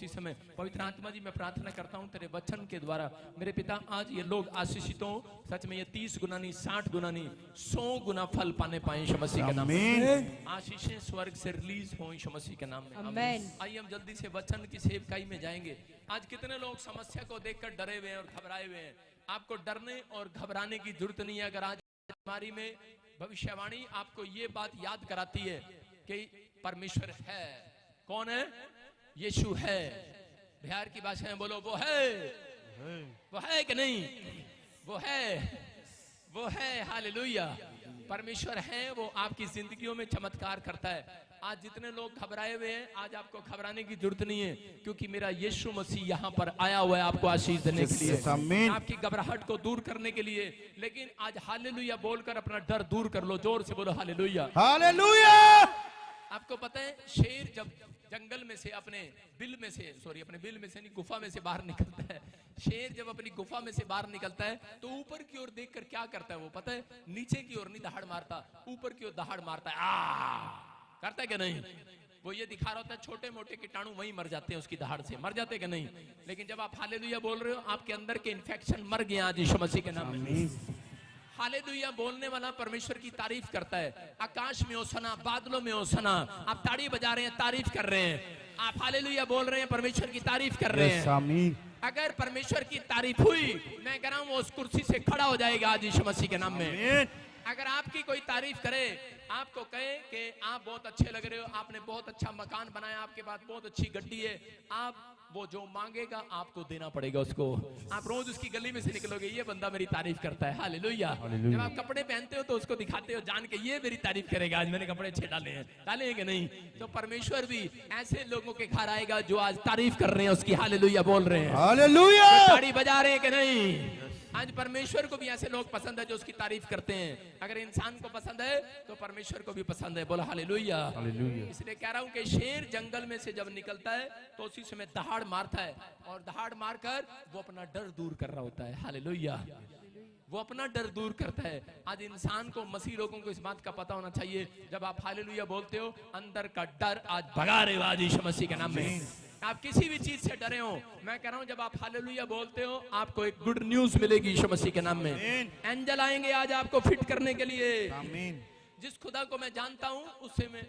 उसी समय। पवित्र आत्मा जी, मैं प्रार्थना करता हूँ तेरे वचन के द्वारा मेरे पिता आज ये लोग आशीषित हो, सच में ये 30 गुना नहीं, 60 गुना नहीं, 100 गुना फल पाने पाए यीशु मसीह के नाम में। आशीषें स्वर्ग से रिलीज हो यीशु मसीह के नाम में। आमीन। आइए हम जल्दी से वचन की सेवकाई में जाएंगे। आज कितने लोग समस्या को देखकर डरे हुए हैं और घबराए हुए हैं। आपको डरने और घबराने की जरूरत नहीं है। अगर आज बीमारी में भविष्यवाणी आपको ये बात याद कराती है कि परमेश्वर है। कौन है? यीशु है। बिहार की भाषा में बोलो, वो है कि नहीं? वो है। हालेलुया। परमेश्वर है, वो आपकी जिंदगियों में चमत्कार करता है। आज जितने लोग घबराए हुए हैं, आज आपको घबराने की जरूरत नहीं है, क्योंकि मेरा यीशु मसीह यहाँ पर आया हुआ है आपको आशीष देने के लिए, आपकी घबराहट को दूर करने के लिए। लेकिन आज हालेलुया बोलकर अपना डर दूर कर लो। जोर से बोलो हालेलुया। हालेलुया। आपको पता है, शेर जब जंगल में से अपने बिल में से नहीं, गुफा में से बाहर निकलता है। शेर जब अपनी गुफा में से बाहर निकलता है तो ऊपर की ओर देखकर क्या करता है वो पता है? नीचे की ओर नहीं दहाड़ मारता, ऊपर की ओर दहाड़ मारता है। करता है कि नहीं? वो ये दिखा रहा होता है छोटे मोटे कीटाणु वहीं मर जाते हैं, उसकी दहाड़ से मर जाते हैं कि नहीं? लेकिन जब आप हालेलुया बोल रहे हो, आपके अंदर के इन्फेक्शन मर गए आज यीशु मसीह के नाम में। हालेलुया बोलने वाला परमेश्वर की तारीफ करता है। आकाश में ओसना, बादलों में ओसना। आप ताड़ी बजा रहे हैं, तारीफ कर रहे हैं। आप हालेलुया बोल रहे हैं, परमेश्वर की तारीफ कर रहे हैं। अगर परमेश्वर की तारीफ हुई, मैं कह रहा हूं वो उस कुर्सी से खड़ा हो जाएगा आज यीशु मसीह के नाम में। अगर आपकी कोई तारीफ करे, आपको कहे कि आप बहुत अच्छे लग रहे हो, आपने बहुत अच्छा मकान बनाया, आपके पास बहुत अच्छी गड्डी है, आप वो जो मांगेगा आपको देना पड़ेगा उसको। आप रोज उसकी गली में से निकलोगे, ये बंदा मेरी तारीफ करता है। हालेलुया। जब आप कपड़े पहनते हो तो उसको दिखाते हो जान के, ये मेरी तारीफ करेगा, आज मैंने कपड़े अच्छे डाले हैं। डालेंगे नहीं तो परमेश्वर भी ऐसे लोगों के घर आएगा जो आज तारीफ कर रहे हैं उसकी। हालेलुया बोल रहे हैं। हालेलुया। ताड़ी बजा रहे हैं कि नहीं? आज परमेश्वर को भी ऐसे लोग पसंद है जो उसकी तारीफ करते हैं। अगर इंसान को पसंद है तो परमेश्वर को भी पसंद है। बोलो हालेलुया। इसलिए कह रहा हूं कि शेर जंगल में से जब निकलता है तो उसी समय दहाड़ मारता है, और दहाड़ मारकर वो अपना डर दूर कर रहा होता है। हालेलुया। वो अपना डर दूर करता है। आज इंसान को, मसीह लोगों को इस बात का पता होना चाहिए, जब आप हालेलुया बोलते हो, अंदर का डर आज भगा रहे हो आज यीशु मसीह के नाम में। आप किसी भी चीज से डरे हो, मैं कह रहा हूं जब आप हालेलुया बोलते हो, आपको एक गुड न्यूज मिलेगी यीशु मसीह के नाम में। एंजल आएंगे आज आपको फिट करने के लिए। आमीन। जिस खुदा को मैं जानता हूं उससे मैं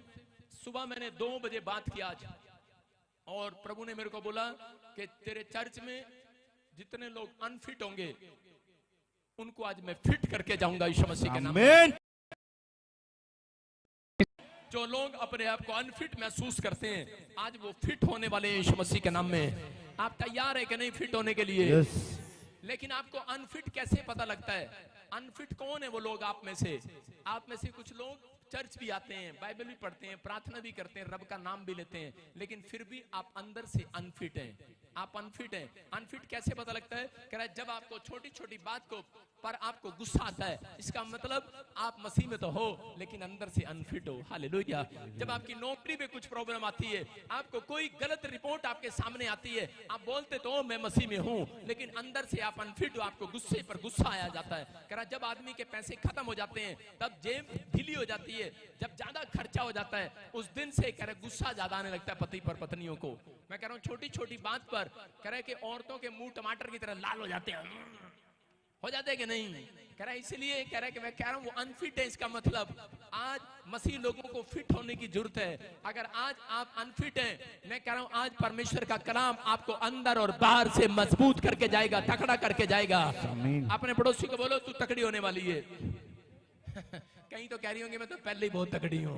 सुबह मैंने 2 बजे बात की आज, और प्रभु ने मेरे को बोला कि तेरे चर्च में जितने लोग अनफिट होंगे उनको आज मैं फिट करके जाऊंगा यीशु मसीह के नाम में। जो लोग अपने आप को अनफिट महसूस करते हैं, आज वो फिट होने वाले हैं यीशु मसीह के नाम में। आप तैयार है कि नहीं फिट होने के लिए? लेकिन आपको अनफिट कैसे पता लगता है? अनफिट कौन है वो लोग आप में से कुछ लोग चर्च भी आते हैं, बाइबल भी पढ़ते हैं, प्रार्थना भी करते हैं, रब का नाम भी लेते हैं, लेकिन फिर भी आप अंदर से अनफिट हैं। आप अनफिट हैं। अनफिट कैसे पता लगता है? कह रहा है जब आपको छोटी छोटी बात को पर आपको गुस्सा आता है, इसका मतलब आप मसीह में तो हो लेकिन अंदर से अनफिट हो। हालेलुया। जब आपकी नौकरी में कुछ प्रॉब्लम आती है, आपको कोई गलत रिपोर्ट आपके सामने आती है, आप बोलते तो मैं मसीह में हूं, लेकिन अंदर से आप अनफिट हो, आपको गुस्से पर गुस्सा आया जाता है। कह रहा जब आदमी के पैसे खत्म हो जाते हैं, तब जेब ढीली हो जाती है, जब ज्यादा खर्चा हो जाता है, उस दिन से कह रहे गुस्सा ज्यादा आने लगता है पति पर, पत्नियों को। मैं कह रहा हूँ छोटी छोटी बात पर कह रहे कि औरतों के मुंह टमाटर की तरह लाल हो जाते हैं, हो जाते हैं कि नहीं? कह रहा है इसलिए कह रहा है कि मैं कह रहा हूं वो अनफिट है। इसका मतलब आज मसीह लोगों को फिट होने की जरूरत है। अगर आज आप अनफिट हैं, मैं कह रहा हूं आज परमेश्वर का कलाम आपको अंदर और बाहर से मजबूत करके जाएगा, तकड़ा करके जाएगा। अपने पड़ोसी को बोलो तू तकड़ी होने वाली है। कहीं तो कह रही होंगी मैं तो पहले ही बहुत तकड़ी हूं।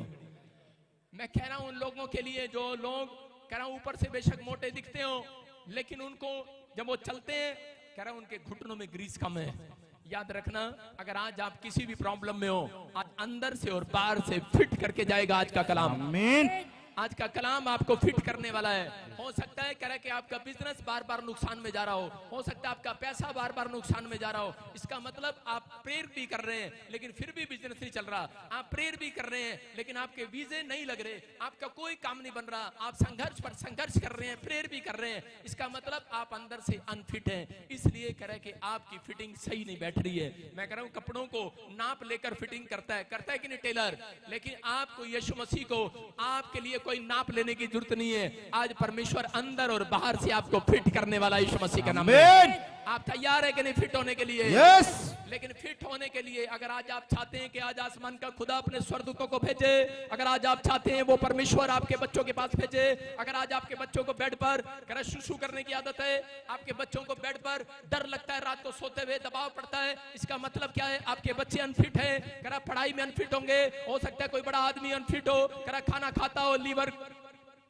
मैं कह रहा हूं उन लोगों के लिए जो लोग कह रहा हूं ऊपर से बेशक मोटे दिखते हो, लेकिन उनको जब वो चलते हैं कह रहा हूं उनके घुटनों में ग्रीस कम है। याद रखना, अगर आज आप किसी भी प्रॉब्लम में हो, आज अंदर से और बाहर से फिट करके जाएगा आज का कलाम। आमीन। आज का कलाम आपको फिट करने वाला है। हो सकता है कह रहा है कि आपका बिजनेस बार बार नुकसान में जा रहा हो सकता है आपका पैसा बार बार नुकसान में जा रहा हो। इसका मतलब आप प्रेयर भी कर रहे हैं लेकिन फिर भी बिजनेस नहीं चल रहा। आप प्रेयर भी कर रहे हैं लेकिन आपके वीजे नहीं लग रहे, आपका कोई काम नहीं बन रहा, आप संघर्ष पर संघर्ष कर रहे हैं, प्रेयर भी कर रहे हैं। इसका मतलब आप अंदर से अनफिट हैं। इसलिए कह रहा है कि आपकी फिटिंग सही नहीं बैठ रही है। मैं कह रहा हूं कपड़ों को नाप लेकर फिटिंग करता है कि नहीं टेलर, लेकिन आपको यीशु मसीह को आपके लिए कोई नाप लेने की जरूरत नहीं है। आज परमेश्वर अंदर और बाहर से आपको फिट करने वाला यीशु मसीह का नाम में। आप तैयार है कि नहीं फिट होने के लिए? यस। लेकिन फिट होने के लिए अगर आज आप चाहते हैं कि आज आसमान का खुदा अपने स्वर्गदूतों को भेजे, अगर आज आप चाहते हैं वो परमेश्वर आपके बच्चों के पास भेजे, अगर आज आपके बच्चों को बेड पर शुशु करने की आदत है, आपके बच्चों को बेड पर डर लगता है, रात को सोते हुए दबाव पड़ता है, इसका मतलब क्या है? आपके बच्चे अनफिट हैं। करा पढ़ाई में अनफिट होंगे, हो सकता है कोई बड़ा आदमी अनफिट हो, करा खाना खाता हो, लीवर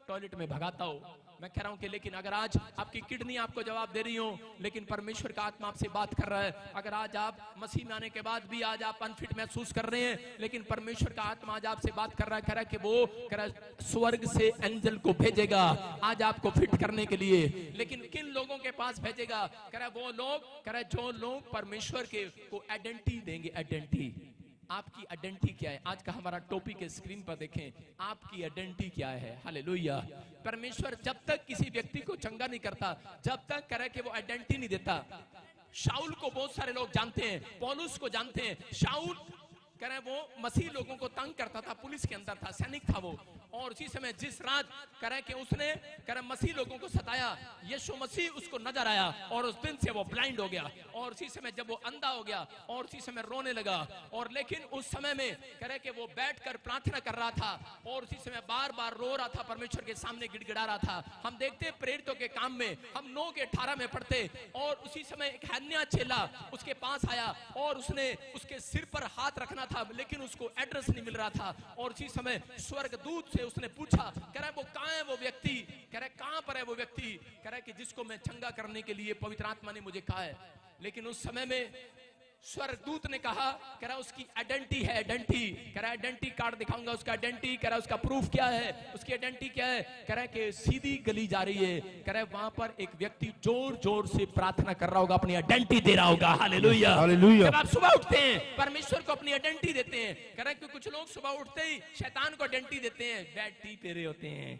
टॉयलेट में भगाता हो। मैं कह रहा हूं कि लेकिन अगर आज आपकी किडनी आपको जवाब दे रही हो, लेकिन परमेश्वर का आत्मा आपसे बात कर रहा है। अगर आज आप मसीह में आने के बाद भी आज आप अनफिट महसूस कर रहे हैं, लेकिन परमेश्वर का आत्मा आज आपसे बात कर रहा है, कह रहा है कि वो कह रहा है स्वर्ग से एंजल को भेजेगा आज आपको फिट करने के लिए। लेकिन किन लोगों के पास भेजेगा? कह रहा है वो लोग, कह रहा है जो लोग परमेश्वर के को आइडेंटिटी देंगे। आइडेंटिटी, आपकी आइडेंटिटी क्या है? आज का हमारा टॉपिक है, स्क्रीन पर देखें, आपकी आइडेंटिटी क्या है? हालेलुया। परमेश्वर जब तक किसी व्यक्ति को चंगा नहीं करता, जब तक करे कि वो आइडेंटिटी नहीं देता। शाऊल को बहुत सारे लोग जानते हैं, पौलुस को जानते हैं। शाऊल कह रहे वो मसीह लोगों को तंग करता था, पुलिस के अंदर था, सैनिक था वो। और उसी समय जिस रात कह रहे कि उसने कह रहे मसीह लोगों को सताया, यीशु मसीह उसको नजर आया और उस दिन से वो ब्लाइंड हो गया। और उसी समय जब वो अंधा हो गया और उसी समय रोने लगा। और लेकिन उस समय में कह रहे कि वो बैठकर प्रार्थना कर रहा था और उसी समय बार बार रो रहा था, परमेश्वर के सामने गिड़गिड़ा रहा था। हम देखते प्रेरितों के काम में, हम 9:18 में पढ़ते, और उसी समय एक हन्या चेला उसके पास आया और उसने उसके सिर पर हाथ रखना था, लेकिन उसको एड्रेस नहीं मिल रहा था। और उसी समय स्वर्गदूत से उसने पूछा, कह रहा है वो कहां है वो व्यक्ति? कह रहा है कहां पर है वो व्यक्ति? कह रहा है कि जिसको मैं चंगा करने के लिए पवित्र आत्मा ने मुझे कहा है। लेकिन उस समय में स्वर्गदूत ने कहा, कह रहा उसकी आइडेंटिटी है, आइडेंटिटी। कह रहा आइडेंटिटी कार्ड दिखाऊंगा उसका आइडेंटिटी। कह रहा उसका प्रूफ क्या है? उसकी आइडेंटिटी क्या है? कह रहा है कि सीधी गली जा रही है, कह रहा है वहां पर एक व्यक्ति जोर जोर से प्रार्थना कर रहा होगा, अपनी आइडेंटिटी दे रहा होगा। Hallelujah, hallelujah. जब आप सुबह उठते हैं परमेश्वर को अपनी आइडेंटिटी देते हैं। कह रहा है कि कुछ लोग सुबह उठते ही शैतान को आइडेंटिटी देते हैं, बैड टी पी रहे होते हैं,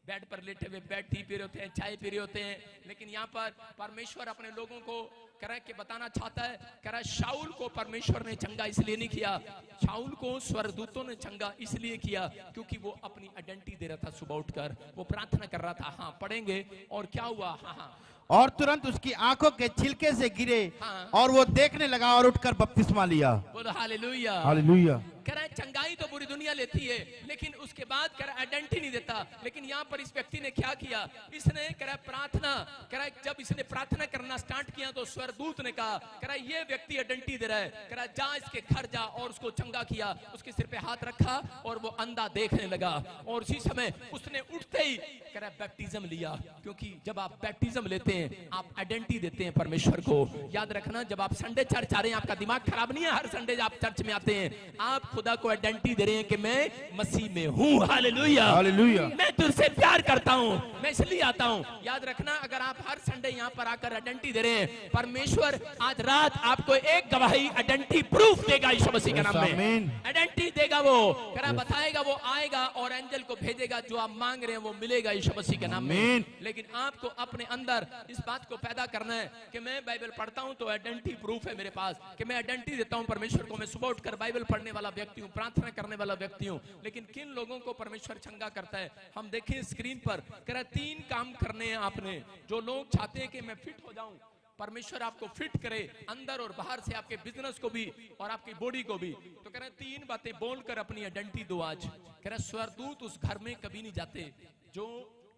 बेड पर लेटे हुए बेड टी पी रहे होते हैं, चाय पी रहे होते हैं। लेकिन यहाँ पर परमेश्वर अपने लोगों को कह रहा है कि बताना चाहता है, कह रहा है शाऊल को परमेश्वर ने चंगा इसलिए नहीं किया, शाऊल को स्वर्गदूतों ने चंगा इसलिए किया क्योंकि वो अपनी आइडेंटिटी दे रहा था। सुबह उठकर वो प्रार्थना कर रहा था। हाँ पढ़ेंगे। और क्या हुआ? हाँ, और तुरंत उसकी आंखों के छिलके से गिरे। हाँ। और वो देखने लगा और उठकर बपतिस्मा लिया। बोलो हालेलुया, हालेलुया। कह रहा है चंगाई तो पूरी दुनिया लेती है, लेकिन उसके बाद कह रहा आइडेंटिटी नहीं देता। लेकिन यहाँ पर इस व्यक्ति ने क्या किया? इसने कह रहा प्रार्थना, कह रहा जब इसने प्रार्थना करना स्टार्ट किया तो स्वर्गदूत ने कहा, कह रहा ये व्यक्ति आइडेंटिटी दे रहा है, कह रहा जा इसके घर जा, और उसको चंगा किया, उसके सिर पे हाथ रखा और वो अंधा देखने लगा। और उसी समय उसने उठते ही कह रहा बैप्टिज्म लिया, क्योंकि जब आप बैप्टिज्म लेते हैं आप आइडेंटिटी देते हैं परमेश्वर को। याद रखना, जब आप संडे चर्च आ रहे हैं, आपका दिमाग खराब नहीं है, हर संडे आप चर्च में आते हैं, आप खुदा को आइडेंटिटी दे रहे हैं कि मैं मसीह में हूं। Hallelujah, hallelujah. मैं तुझसे प्यार करता हूं, मैं इसलिए आता हूं। याद रखना, अगर आप हर संडे यहां पर आकर आइडेंटिटी दे रहे हैं, परमेश्वर आज रात आपको एक गवाही आइडेंटिटी प्रूफ देगा यीशु मसीह के नाम में। आइडेंटिटी देगा, वो करा बताएगा, वो आएगा और एंजल को भेजेगा, जो आप मांग रहे हैं वो मिलेगा यीशु मसीह के नाम में। लेकिन आपको अपने अंदर इस बात को पैदा करना है कि मैं बाइबल पढ़ता हूं तो आइडेंटिटी प्रूफ है मेरे पास, कि मैं आइडेंटिटी देता हूं परमेश्वर को, मैं सुबह उठकर बाइबल पढ़ने वाला व्यक्ति हूं, प्रार्थना करने वाला व्यक्ति हूं। लेकिन किन लोगों को परमेश्वर चंगा करता है? हम देखें स्क्रीन पर, कह रहा 3 काम करने हैं आपने। जो लोग चाहते हैं कि मैं फिट हो जाऊं, परमेश्वर आपको फिट करे अंदर और बाहर से, आपके बिजनेस को भी और आपकी बॉडी को भी, तो कह रहे 3 बातें बोलकर अपनी आइडेंटिटी दो आज। कह रहे स्वर्गदूत उस घर में कभी नहीं जाते जो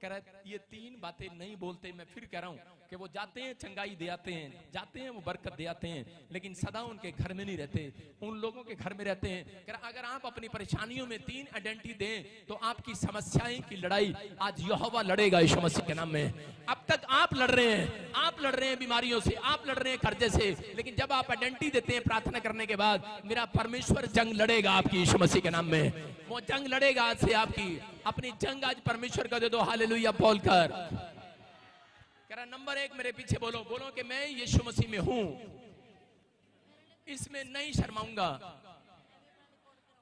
कह रहा ये 3 बातें नहीं बोलते। मैं फिर कह रहा हूं कि वो जाते हैं चंगाई दे आते हैं, जाते हैं वो बरकत दे आते हैं, लेकिन सदा उनके घर में नहीं रहते, उन लोगों के घर में रहते हैं। कह रहा अगर आप अपनी परेशानियों में 3 आइडेंटिटी दें तो आपकी समस्याएं की लड़ाई आज यहोवा लड़ेगा यीशु मसीह के नाम में। अब तक आप लड़ रहे हैं, आप लड़ रहे हैं बीमारियों से, आप लड़ रहे हैं कर्जे से, लेकिन जब आप आइडेंटिटी देते हैं प्रार्थना करने के बाद, मेरा परमेश्वर जंग लड़ेगा आपकी यीशु मसीह के नाम में। वो जंग लड़ेगा आज से आपकी। अपनी जंग आज परमेश्वर का दे दो, हालेलुया बोलकर। कह रहा नंबर 1 मेरे पीछे बोलो, बोलो कि मैं यीशु मसीह में हूं, इसमें नहीं शर्माऊंगा।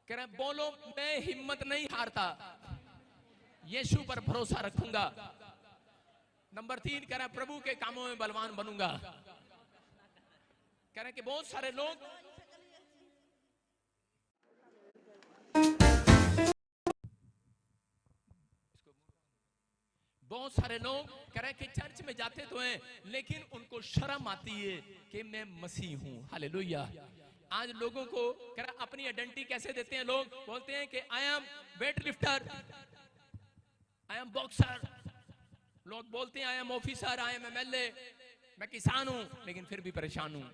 कह रहा बोलो मैं हिम्मत नहीं हारता, यीशु पर भरोसा रखूंगा। नंबर 3 कह रहा प्रभु के कामों में बलवान बनूंगा। कह रहा कि बहुत सारे लोग बहुत सारे लोग कह रहे हैं कि चर्च में जाते तो हैं लेकिन उनको शर्म आती है कि मैं मसीह हूं। हालेलुया। आज लोगों को कह रहा अपनी आइडेंटिटी कैसे देते हैं? लोग बोलते हैं कि I am weight lifter, I am boxer, लोग बोलते हैं I am officer, I am MLA, मैं किसान हूं लेकिन फिर भी परेशान हूं।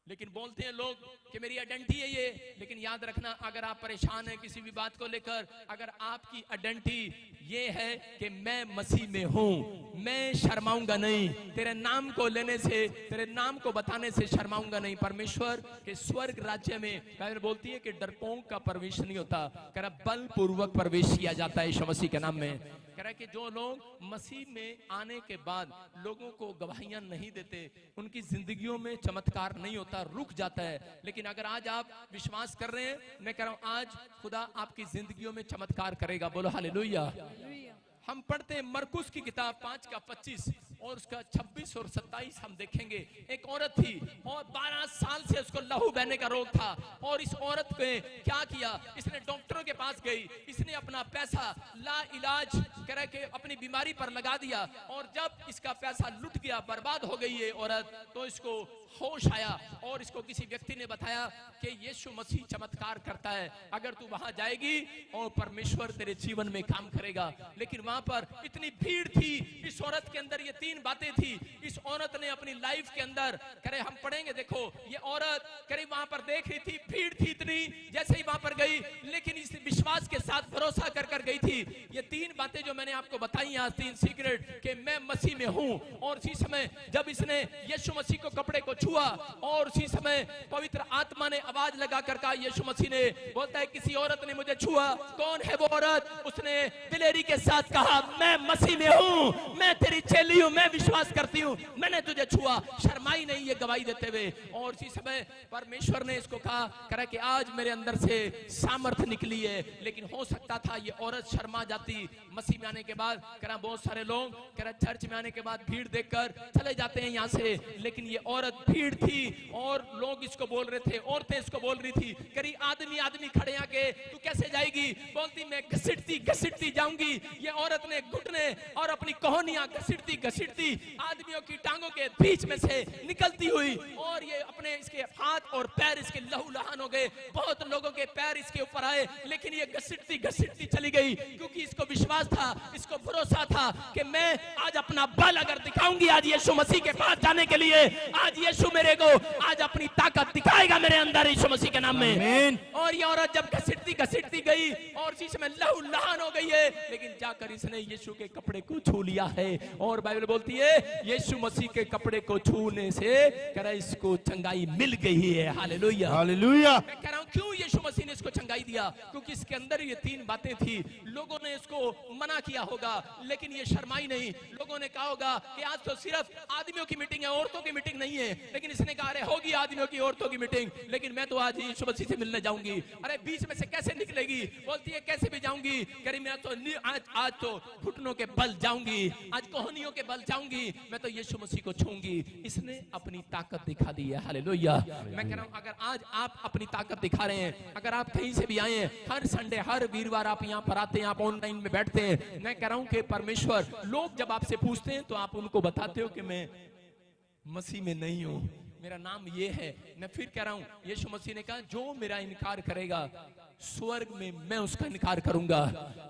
लेकिन बोलते हैं लोग कि मेरी आइडेंटिटी है ये, लेकिन याद रखना अगर आप परेशान हैं किसी भी बात को लेकर, अगर आपकी आइडेंटिटी ये है कि मैं मसीह में हूं, मैं शर्माऊंगा नहीं, तेरे नाम को लेने से, तेरे नाम को बताने से शर्माऊंगा नहीं। परमेश्वर के स्वर्ग राज्य में बाइबल बोलती है कि डरपोक का प्रवेश नहीं होता, कह रहा बलपूर्वक प्रवेश किया जाता है यीशु मसीह के नाम में। कह रहा है कि जो लोग मसीह में आने के बाद लोगों को गवाहियां नहीं देते, उनकी जिंदगियों में चमत्कार नहीं होता, रुक जाता है। लेकिन अगर आज आप विश्वास कर रहे हैं, मैं कह रहा हूं आज खुदा आपकी जिंदगियों में चमत्कार करेगा। बोलो हालेलुया। हम पढ़ते हैं मरकुस की किताब 5:25 और उसका 26 और 27 हम देखेंगे। एक औरत थी और 12 साल से उसको लहू बहने का रोग था, और इस औरत ने क्या किया, इसने डॉक्टरों के पास गई, इसने अपना पैसा ला इलाज करा के अपनी बीमारी पर लगा दिया, और जब इसका पैसा लुट गया, बर्बाद हो गई ये औरत, तो इसको होश आया और इसको किसी व्यक्ति ने बताया कि यीशु मसीह चमत्कार करता है, अगर तू वहां जाएगी और परमेश्वर तेरे जीवन में काम करेगा। लेकिन वहां पर इतनी भीड़ थी, इस औरत के अंदर ये 3 बातें थी। इस औरत ने अपनी लाइफ के अंदर, करे हम पढ़ेंगे, देखो ये औरत करे वहां पर देख रही थी, भीड़ थी इतनी, जैसे ही वहां पर गई, लेकिन इस विश्वास के साथ भरोसा कर गई थी। ये 3 बातें जो मैंने आपको बताई आज, 3 सीक्रेट कि मैं मसीह में हूं। और उसी समय जब इसने यीशु मसीह को कपड़े को छुआ, और उसी समय पवित्र आत्मा ने आवाज लगा कर कहा, यीशु मसीह ने बोलता है किसी औरत ने मुझे छुआ। कौन है वो औरत? उसने दिलेरी के साथ कहा मैं मसीह में हूं, मैं तेरी चेली हूं, मैं विश्वास करती हूं, मैंने तुझे छुआ। शर्माई नहीं ये गवाही देते हुए। और उसी समय परमेश्वर ने इसको कहा कि आज मेरे अंदर से सामर्थ्य निकली है। लेकिन हो सकता था ये औरत शर्मा जाती। मसीह में आने के बाद करा बहुत सारे लोग करा चर्च में आने के बाद भीड़ देखकर चले जाते हैं यहां से, लेकिन ये औरत भीड़ थी और लोग इसको बोल रहे थे, औरतें इसको बोल रही थी, करी आदमी खड़े आके तू कैसे जाएगी? बोलती मैं घसीटती जाऊंगी। ये औरत ने घुटने और अपनी कोहनियां घसीटती आदमियों की टांगों के बीच में से निकलती हुई, और ये अपने इसके हाथ और पैर इसके लहूलुहान हो गए, बहुत लोगों के पैर इसके ऊपर आए, लेकिन ये घसीटती चली गई, क्योंकि इसको विश्वास था, इसको भरोसा था कि मैं आज अपना बल अगर दिखाऊंगी आज यीशु मसीह के पास जाने के लिए, आज यीशु मेरे को आज अपनी ताकत दिखाएगा मेरे अंदर यीशु मसीह के नाम में। और ये औरत जब घसीटती गई और इसी समय लहूलुहान हो गई है, लेकिन जाकर इसने यीशु के कपड़े को छू लिया है। और बाइबल बोलती है यीशु मसीह के कपड़े को छूने से कह रहा इसको चंगाई मिल गई है। Hallelujah hallelujah. मैं कह रहा हूं क्यों यीशु मसीह ने इसको चंगाई दिया? क्योंकि इसके अंदर ये 3 बातें थी। लोगों ने इसको मना किया होगा, लेकिन ये शर्माई नहीं। लोगों ने कहा होगा कि आज तो सिर्फ आदमियों की मीटिंग है, औरतों की मीटिंग नहीं है, लेकिन इसने कहा अरे होगी आदमियों की औरतों की मीटिंग, लेकिन मैं तो आज यीशु मसीह से मिलने जाऊंगी। अरे बीच में से कैसे निकलेगी? बोलती है कैसे भी जाऊंगी, करी मैं तो आज तो घुटनों के बल जाऊंगी, आज कोहनियों के बल जाऊंगी, मैं तो यीशु मसीह को छूंगी। इसने अपनी ताकत दिखा दी है। हालेलुया। मैं कह रहा हूं अगर आज आप अपनी ताकत दिखा रहे हैं, अगर आप कहीं से भी आए हैं, हर संडे हर वीरवार आप यहाँ पर आते हैं, आप ऑनलाइन में बैठते हैं, मैं कह रहा हूं कि परमेश्वर, लोग जब आपसे पूछते हैं तो आप उनको बताते हो कि मैं मसीह में नहीं हूं, मेरा नाम ये है। मैं फिर कह रहा हूं यीशु मसीह ने कहा जो मेरा इनकार करेगा स्वर्ग में मैं उसका इनकार करूंगा।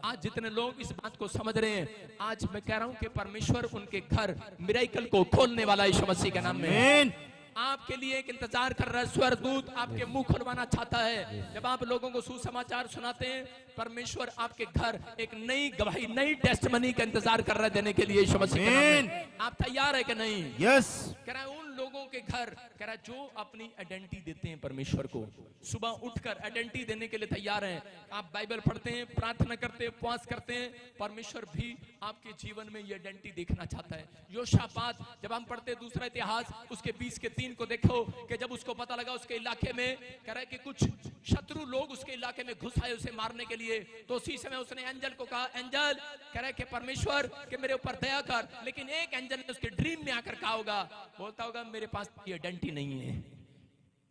आज जितने लोग इस बात को समझ रहे हैं, आज मैं कह रहा हूं कि परमेश्वर उनके घर मिरेकल को खोलने वाला यीशु मसीह के नाम में आपके लिए एक इंतजार कर रहा है। स्वर्गदूत आपके मुंह खुलवाना चाहता है। जब आप लोगों को सुसमाचार सुनाते हैं, परमेश्वर आपके घर एक नई गवाही, नई टेस्टमनी का इंतजार कर रहा है देने के लिए यीशु मसीह के नाम में। आप तैयार है कि नहीं? यस। कह रहा है उन लोगों के घर, कह रहा है जो अपनी आइडेंटिटी देते हैं परमेश्वर को, सुबह उठकर आइडेंटिटी देने के लिए तैयार हैं। आप बाइबल पढ़ते हैं, प्रार्थना करते हैं, उपवास करते हैं, परमेश्वर भी आपके जीवन में ये आइडेंटिटी देखना चाहता है। योशापात जब हम पढ़ते हैं दूसरा इतिहास उसके 20 के 3 को देखो कि जब उसको पता लगा उसके इलाके में कह रहा है कि कुछ शत्रु लोग उसके इलाके में घुस आए उसे मारने के लिए, तो उसी समय उसने एंजल को कहा, एंजल कह रहा है कि परमेश्वर के मेरे ऊपर दया कर। लेकिन एक एंजल ने उसके ड्रीम में आकर कहा होगा, बोलता होगा मेरे पास ये आइडेंटिटी नहीं है,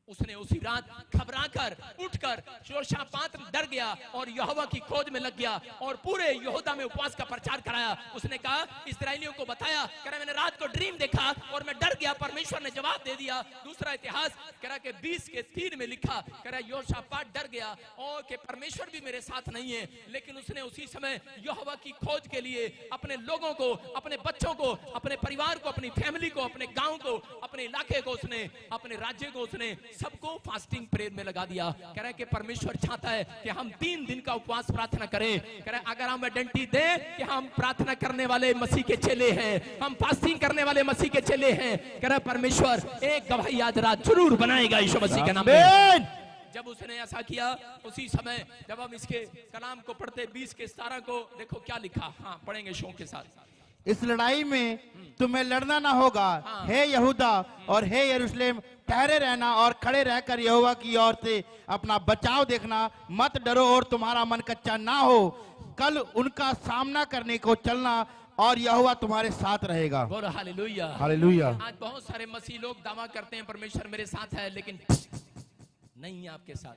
उसने उसी रात घबराकर उठकर योशापात डर गया और यहोवा की खोज में लग गया और पूरे यहूदा में उपवास का प्रचार कराया। उसने कहा, इस्राएलियों को बताया, कह रहा मैंने रात को ड्रीम देखा और मैं डर गया, परमेश्वर ने जवाब दे दिया। दूसरा इतिहास कह रहा कि 20:3 में लिखा, कह रहा योशापात डर गया और कि परमेश्वर भी मेरे साथ नहीं है, लेकिन उसने उसी समय यहोवा की खोज के लिए अपने लोगों को, अपने बच्चों को, अपने परिवार को, अपनी फैमिली को, अपने गांव को, अपने इलाके को, उसने अपने राज्य को, उसने सबको फास्टिंग प्रेयर में लगा दिया। कह रहा है कि परमेश्वर चाहता है कि हम 3 दिन का उपवास प्रार्थना करें। कह रहा है अगर हम आइडेंटिटी दें कि हम प्रार्थना करने वाले मसीह के चेले हैं, हम फास्टिंग करने वाले मसीह के चेले हैं, कह रहा है परमेश्वर एक गवाही आज रात जरूर बनाएगा यीशु मसीह के नाम में। जब उसने ऐसा किया, उसी समय जब हम इसके कलाम को पढ़ते 20:17 को, देखो क्या लिखा। हाँ, पढ़ेंगे शौक के साथ। इस लड़ाई में तुम्हें लड़ना ना होगा, हे यहूदा और हे यरूशलेम, ठहरे रहना और खड़े रहकर यहोवा की ओर से अपना बचाव देखना, मत डरो और तुम्हारा मन कच्चा ना हो। कल उनका सामना करने को चलना और यहोवा तुम्हारे साथ रहेगा। बोलो हालेलुया। हालेलुया। आज बहुत सारे मसीह लोग दावा करते हैं परमेश्वर मेरे साथ है, लेकिन नहीं है आपके साथ।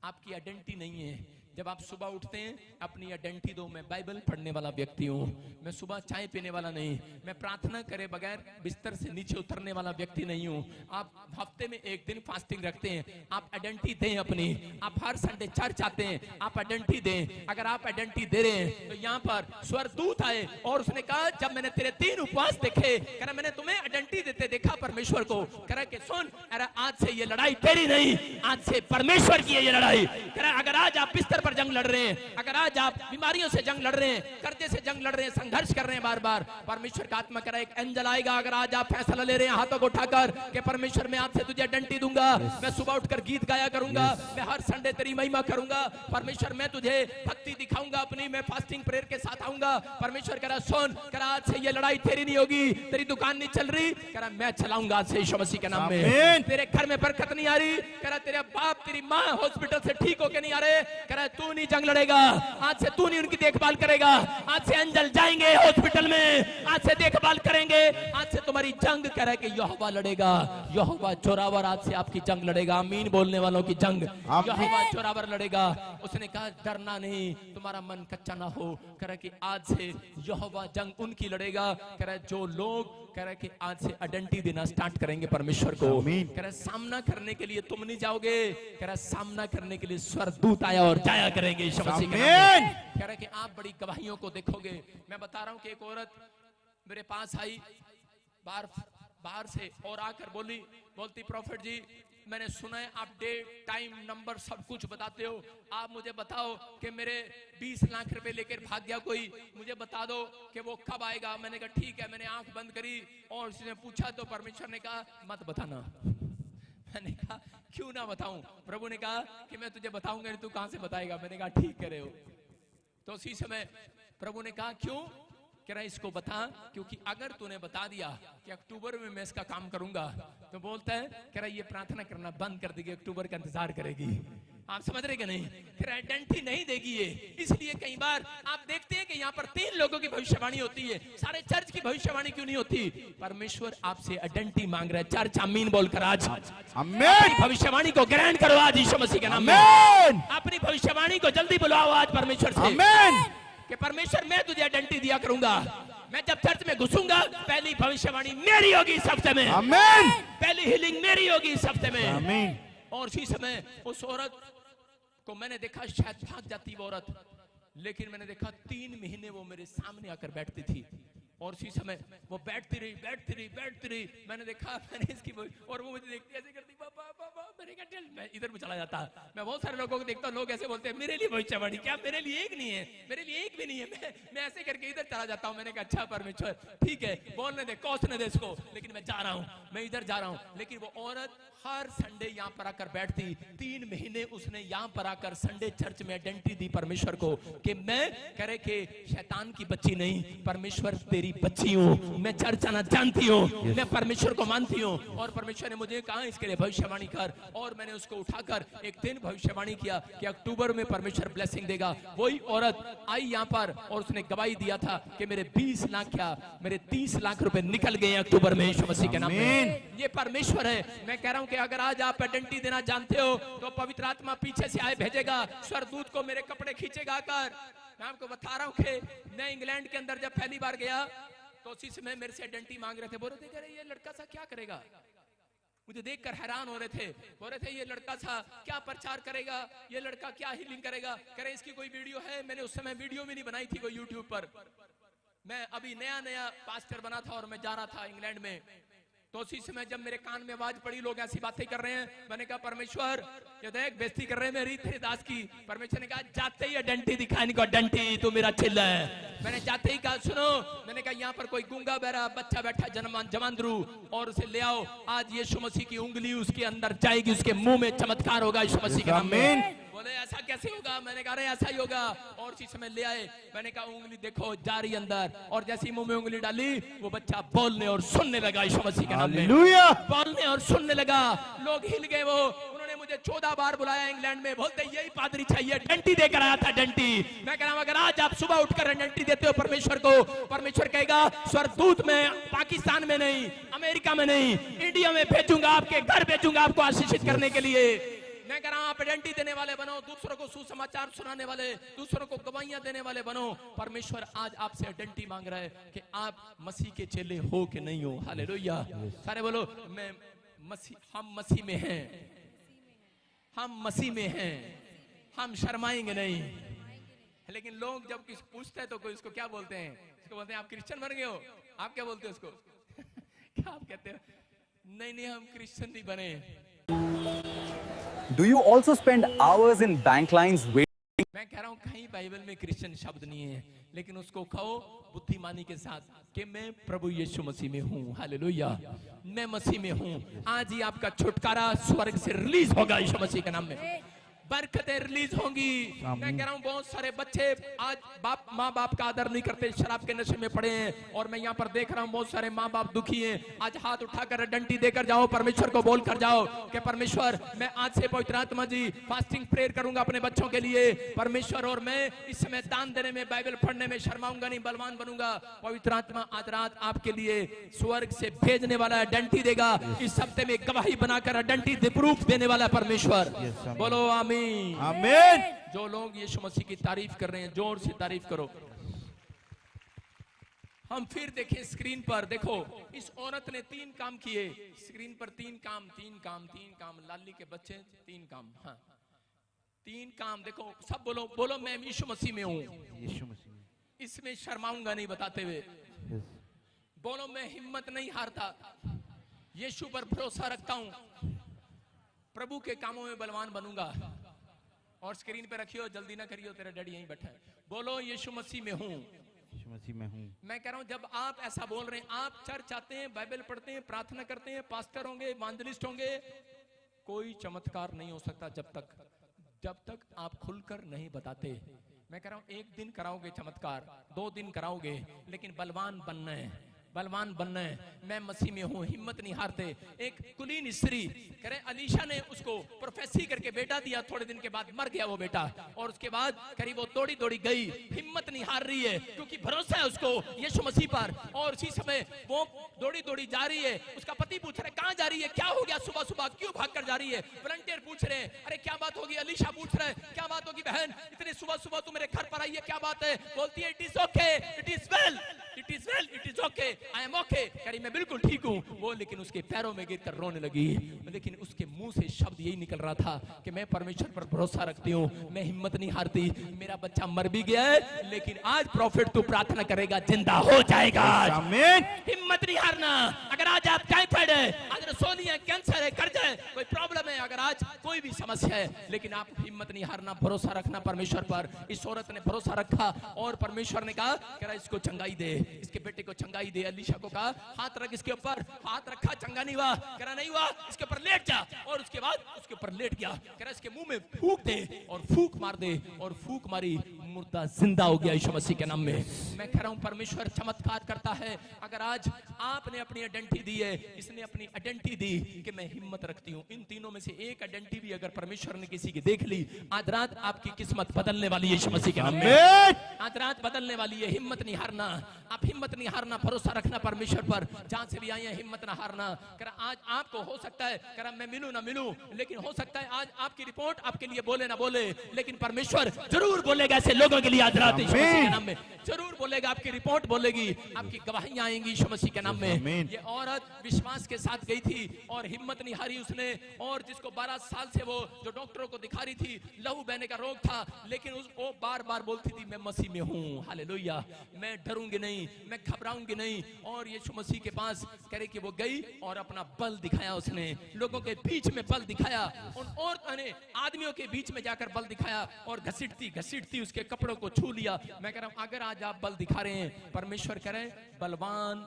आपकी आइडेंटिटी नहीं है। जब आप सुबह उठते हैं, अपनी आइडेंटिटी दो। मैं बाइबल पढ़ने वाला व्यक्ति हूँ, मैं सुबह चाय पीने वाला नहीं, मैं प्रार्थना करे बगैर बिस्तर से नीचे उतरने वाला व्यक्ति नहीं हूँ। आप हफ्ते में 1 दिन फास्टिंग रखते हैं, आप आइडेंटिटी दें अपनी। आप हर संडे चर्च आते हैं, आप आइडेंटिटी दें। अगर आप आइडेंटिटी दे रहे हैं तो यहाँ पर स्वर्गदूत आए और उसने कहा, जब मैंने तेरे 3 उपवास देखे, कह रहा मैंने तुम्हें आइडेंटिटी देते देखा परमेश्वर को। कह रहा कि सुन, अरे आज से ये लड़ाई तेरी नहीं, आज से परमेश्वर की है ये लड़ाई। कह रहा अगर आज आप बिस्तर पर जंग लड़ रहे हैं, अगर आज आप बीमारियों से जंग लड़ रहे हैं, कर्जे से जंग लड़ रहे हैं, संघर्ष कर रहे हैं बार बार, परमेश्वर का आत्मा कह रहा है एक एंजल आएगा। अगर आज आप फैसला ले रहे हैं हाथों को उठाकर कि परमेश्वर मैं आज से तुझे आइडेंटिटी दूंगा, मैं सुबह उठकर गीत गाया करूंगा, मैं हर संडे तेरी महिमा करूंगा, परमेश्वर मैं तुझे भक्ति दिखाऊंगा अपनी, मैं फास्टिंग प्रेयर के साथ आऊंगा। परमेश्वर कह रहा सुन, कह रहा आज से ये लड़ाई तेरी नहीं होगी, तेरी दुकान नहीं चल रही, कह रहा मैं चलाऊंगा आज से यीशु मसीह के नाम में। तेरे घर में बरकत नहीं आ रही, कह रहा तेरे बाप तेरी माँ हॉस्पिटल से ठीक होके नहीं आ रहे, कह रहा तू नहीं जंग लड़ेगा, आज से तू नहीं उनकी देखभाल करेगा, आज से एंजल जाएंगे हॉस्पिटल में, आज से देखभाल करेंगे, आज से तुम्हारी जंग कह रहा है कि यहोवा लड़ेगा, यहोवा जोरावर आज से आपकी जंग लड़ेगा। आमीन बोलने वालों की जंग, यहोवा जोरावर लड़ेगा। उसने कहा डरना नहीं, तुम्हारा मन कच्चा ना हो। कह रहा कि आज से यहोवा जंग उनकी लड़ेगा। कह रहा जो लोग कह रहा कि आज से आइडेंटिटी देना स्टार्ट करेंगे परमेश्वर को। कह रहा सामना करने के लिए तुम नहीं जाओगे, कह रहा सामना करने के लिए स्वर्गदूत आया और जाया करेंगे यीशु मसीह के नाम में। कह रहा कि आप बड़ी गवाहियों को देखोगे। मैं बता रहा हूं कि एक औरत मेरे पास आई बाहर से और आकर बोलती प्रॉफिट जी, मैंने सुना है आप डेट टाइम नंबर सब कुछ बताते हो, आप मुझे बताओ कि मेरे 20 लाख रुपए लेकर भाग गया कोई, मुझे बता दो कि वो कब आएगा। मैंने कहा ठीक है, मैंने आंख बंद करी और उसने पूछा तो परमेश्वर ने कहा मत बताना। मैंने कहा क्यों ना बताऊं? प्रभु ने कहा कि मैं तुझे बताऊंगा नहीं, तू कहां से बताएगा? मैंने कहा ठीक करे हो। तो उसी समय प्रभु ने कहा क्यों? कह रहा इसको बता, क्योंकि अगर तूने बता दिया कि अक्टूबर में मैं इसका काम करूंगा, तो बोलता है कह रहा ये प्रार्थना करना बंद कर देगी, अक्टूबर का इंतजार करेगी। आप समझ रहे कि नहीं? फिर आइडेंटिटी नहीं देगी ये। इसलिए कई बार आप देखते हैं कि यहाँ पर 3 लोगों की भविष्यवाणी होती है, सारे चर्च की भविष्यवाणी क्यों नहीं होती? परमेश्वर आपसे आइडेंटिटी मांग रहा है। चर्च आमीन बोलकर आज आमीन भविष्यवाणी को ग्रहण करो आज यीशु मसीह के नाम में। अपनी भविष्यवाणी को जल्दी बुलाओ आज परमेश्वर से आमीन कि परमेश्वर मैं तुझे आइडेंटिटी दिया करूंगा। मैं जब चर्च में घुसूंगा पहली भविष्यवाणी मेरी होगी इस हफ्ते में, आमीन। पहली हीलिंग मेरी होगी इस हफ्ते में, आमीन। और उसी समय उस औरत को मैंने देखा, शायद भाग जाती वो औरत, लेकिन मैंने देखा 3 महीने वो मेरे सामने आकर बैठती थी और उसी समय वो बैठती रही। मैंने देखा, मैंने इसकी और वो मुझे देखती ऐसे करती, पापा मेरे का दिल, मैं इधर में चला जाता। मैं बहुत सारे लोगों को देखता हूँ, लोग ऐसे बोलते हैं मेरे लिए भविष्यवाणी क्या? मेरे लिए एक नहीं है, मेरे लिए एक भी नहीं है। मैं ऐसे करके इधर चला जाता हूँ। मैंने कहा अच्छा परमेश्वर ठीक है, बोलने दे, कोसने दे इसको, लेकिन मैं जा रहा हूँ, मैं इधर जा रहा हूँ। लेकिन वो औरत हर संडे यहाँ पर आकर बैठती। 3 महीने उसने यहाँ पर आकर संडे चर्च में आइडेंटिटी दी परमेश्वर को कि मैं करे कि शैतान की बच्ची नहीं, परमेश्वर तेरी बच्ची हूँ, मैं चर्च आना जानती हूँ, मैं परमेश्वर को मानती हूँ। और परमेश्वर ने मुझे कहा इसके लिए भविष्यवाणी कर। और मैंने उसको उठाकर एक दिन भविष्यवाणी किया कि अक्टूबर में परमेश्वर ब्लेसिंग देगा। वही औरत आई यहाँ पर और उसने गवाही दिया था कि मेरे 20 लाख क्या मेरे 30 लाख रुपए निकल गए अक्टूबर में यीशु मसीह के नाम में। ये परमेश्वर है। मैं कह रहा हूँ कि अगर आज आप आइडेंटिटी देना जानते हो तो पवित्र आत्मा पीछे से आए भेजेगा, स्वर्गदूत को मेरे कपड़े खींचेगा कर। मैं आपको बता रहा हूँ कि मैं इंग्लैंड के अंदर जब पहली बार गया तो उसी समय मेरे से आइडेंटिटी मांग रहे थे। बोल रहे थे अरे ये लड़का सा क्या करेगा, मुझे देखकर हैरान हो रहे थे। बोल रहे थे ये लड़का सा क्या प्रचार करेगा, ये लड़का क्या हीलिंग करेगा। कह रहे इसकी कोई वीडियो है। मैंने उस समय वीडियो भी नहीं बनाई थी कोई यूट्यूब पर। मैं अभी नया पास्टर बना था और मैं जा रहा था इंग्लैंड में। तो उसी समय जब मेरे कान में आवाज पड़ी लोग ऐसी बातें कर रहे हैं, मैंने कहा परमेश्वर ये देख बेइज्जती कर रहे हैं मेरी तेरे दास की। परमेश्वर ने कहा जाते ही आइडेंटिटी दिखाने को, आइडेंटिटी तो मेरा चिल्ला है। मैंने जाते ही कहा सुनो, मैंने कहा यहाँ पर कोई गूंगा बहरा बच्चा बैठा जमांद्रू और उसे ले आओ। आज यीशु मसीह की उंगली उसके अंदर जाएगी, उसके मुंह में चमत्कार होगा यीशु मसीह के नाम में। बोले ऐसा कैसे होगा। मैंने कहा अरे ऐसा ही होगा। और उसी समय ले आए। मैंने कहा उंगली देखो जा रही अंदर, और जैसे ही मुंह में उंगली डाली वो बच्चा बोलने और सुनने लगा यीशु मसीह के नाम में। बोलने और सुनने लगा। लोग हिल गए। वो उन्होंने मुझे 14 बार बुलाया इंग्लैंड में। बोलते यही पादरी चाहिए, डंटी देकर आया था डंटी। मैं कह रहा हूं अगर आज आप सुबह उठकर डंटी देते हो परमेश्वर को, परमेश्वर कहेगा स्वर्गदूत में पाकिस्तान में नहीं, अमेरिका में नहीं, इंडिया में भेजूंगा, आपके घर भेजूंगा आपको आशीषित करने के लिए। मैं कह रहा हूं आप आइडेंटिटी देने वाले बनो, दूसरों को सुसमाचार सुनाने वाले, दूसरों को गवाहियां देने वाले बनो। परमेश्वर आज आपसे आइडेंटिटी मांग रहा है कि आप मसीह के चेले हो कि नहीं हो। हालेलुया। सारे बोलो मैं मसीह, हम मसीह में हैं, हम मसीह में हैं, हम शर्माएंगे नहीं। लेकिन लोग जब किसी पूछते हैं तो कोई उसको क्या बोलते हैं, उसको बोलते हैं आप क्रिश्चियन बन गए हो। आप क्या बोलते हो उसको क्या आप कहते हो? नहीं हम क्रिश्चियन नहीं बने। Do you also spend hours in bank lines waiting? मैं कह रहा हूँ कहीं बाइबल में क्रिश्चियन शब्द नहीं है, लेकिन उसको कहो बुद्धिमानी के साथ कि मैं प्रभु यीशु मसीह में हूँ। हालेलुया। मैं मसीह में हूँ। आज ही आपका छुटकारा स्वर्ग से रिलीज होगा यीशु मसीह के नाम में। बरकतें रिलीज होंगी। मैं कह रहा हूँ बहुत सारे बच्चे आज माँ बाप का आदर नहीं करते, शराब के नशे में पड़े हैं। और मैं यहाँ पर देख रहा हूँ बहुत सारे माँ बाप दुखी हैं। आज हाथ उठाकर डंटी देकर जाओ, परमेश्वर को बोल कर जाओ कि परमेश्वर मैं आज से पवित्र आत्मा जी फास्टिंग प्रेयर करूंगा अपने बच्चों के लिए। परमेश्वर और मैं इस समय दान देने में, बाइबल पढ़ने में शर्माऊंगा नहीं, बलवान बनूंगा। पवित्र आत्मा आज रात आपके लिए स्वर्ग से भेजने वाला डंटी देगा। इस हफ्ते में गवाही बनाकर डंटी प्रूफ देने वाला परमेश्वर। बोलो आमीन। आमीन। जो लोग यीशु मसीह की तारीफ कर रहे हैं जोर से तारीफ करो। हम फिर देखें स्क्रीन पर, देखो इस औरत ने 3 काम किए। स्क्रीन पर 3 काम। लाली के बच्चे 3 काम। हाँ 3 काम देखो। सब बोलो मैं यीशु मसीह में हूँ। इसमें शर्माऊंगा नहीं बताते हुए। बोलो मैं हिम्मत नहीं हारता, यीशु पर भरोसा रखता हूँ, प्रभु के कामों में बलवान बनूंगा। और स्क्रीन पे रखियो, जल्दी ना करियो, तेरा डैडी यहीं बैठा है। बोलो यीशु मसीह में हूँ। मैं कह रहा हूं जब आप ऐसा बोल रहे हैं, आप चर्च आते हैं, बाइबल पढ़ते हैं, प्रार्थना करते हैं, पास्टर होंगे, इवांजलिस्ट होंगे, कोई चमत्कार नहीं हो सकता जब तक आप खुलकर नहीं बताते। मैं कह रहा हूं 1 दिन कराओगे चमत्कार, 2 दिन कराओगे, लेकिन बलवान बनना है, बलवान बनना है। मैं मसीह में हूँ, हिम्मत नहीं हारते। एक कुलीन स्त्री कह रहे अलीशा ने उसको प्रोफेसी करके बेटा दिया, थोड़े दिन के बाद मर गया वो बेटा। और उसके बाद करीब वो दौड़ी गई, हिम्मत नहीं हार रही है क्योंकि भरोसा है उसको यीशु मसीह पर। और उसी समय वो दौड़ी जा रही है। उसका पति पूछ रहे कहाँ जा रही है, क्या हो गया, सुबह क्यों भाग कर जा रही है। वॉलंटियर पूछ रहे अरे क्या बात होगी। अलीशा पूछ रहे क्या बात होगी बहन, इतने सुबह तू मेरे घर पर आई है, क्या बात है। बोलती है it is okay, it is okay, I am okay. कह रही मैं बिल्कुल ठीक हूँ। वो लेकिन उसके पैरों में गिरकर रोने लगी, लेकिन उसके मुंह से शब्द यही निकल रहा था कि मैं परमेश्वर पर भरोसा रखती हूँ, मैं हिम्मत नहीं हारती। मेरा बच्चा मर भी गया है, लेकिन आज प्रॉफिट तू प्रार्थना करेगा जिंदा हो जाएगा। आमीन। हिम्मत नहीं हारना। अगर आज आप टाइफाइड है, आज रसोली है, कैंसर है, कर्ज है, कोई प्रॉब्लम है, अगर आज कोई भी समस्या है, लेकिन आप हिम्मत नहीं हारना, भरोसा रखना परमेश्वर पर। इस औरत ने भरोसा रखा और परमेश्वर ने कहा इसको चंगाई दे, इसके बेटे को चंगाई दे। अलीशा को कहा हाथ रख इसके ऊपर, हाथ रखा, चंगा नहीं हुआ। कह रहा नहीं हुआ, इसके ऊपर लेट जा। और उसके बाद उसके ऊपर लेट गया। कह रहा इसके मुंह में फूंक दे, और फूंक मार दे। और फूंक मारी, मुर्दा जिंदा हो गया यीशु मसीह के नाम में। मैं कह रहा हूं परमेश्वर चमत्कार करता है। अगर आज आपने अपनी आइडेंटिटी दी है, इसने अपनी आइडेंटिटी दी कि मैं हिम्मत रखती हूं, इन तीनों में से एक आइडेंटिटी भी अगर परमेश्वर ने किसी की देख ली, आज रात आपकी किस्मत बदलने वाली है यीशु मसीह के नाम में। आज रात बदलने वाली है। हिम्मत नहीं हारना, आप हिम्मत नहीं हारना, भरोसा रखना परमेश्वर पर। जहां से भी आई है हिम्मत ना हारना। आज आपको हो सकता है मैं मिलूं ना मिलूं, लेकिन हो सकता है आज आपकी रिपोर्ट आपके लिए बोले ना बोले, लेकिन परमेश्वर जरूर बोलेगा ऐसे लोगों के लिए आज रात यीशु मसीह के नाम में। जरूर बोलेगा, आपकी रिपोर्ट बोलेगी, आपकी गवाहियां आएंगी यीशु मसीह के नाम में। ये औरत विश्वास के साथ गई थी और हिम्मत नहीं हारी उसने। और जिसको 12 साल से वो जो डॉक्टरों को दिखा रही थी, लहू बहने का रोग था, लेकिन वो बार बार बोलती थी मैं मसीह में हूं, हालेलुया, मैं डरूंगी नहीं, मैं घबराऊंगी नहीं। और यीशु मसीह के पास कह रहे कि वो गई और अपना बल दिखाया उसने, लोगों के बीच में बल दिखाया, उन औरतों ने आदमियों के बीच में जाकर बल दिखाया और घसीटती घसीटती उसके कपड़ों को छू लिया। मैं कह रहा हूं अगर आज आप बल दिखा रहे हैं, परमेश्वर करे बलवान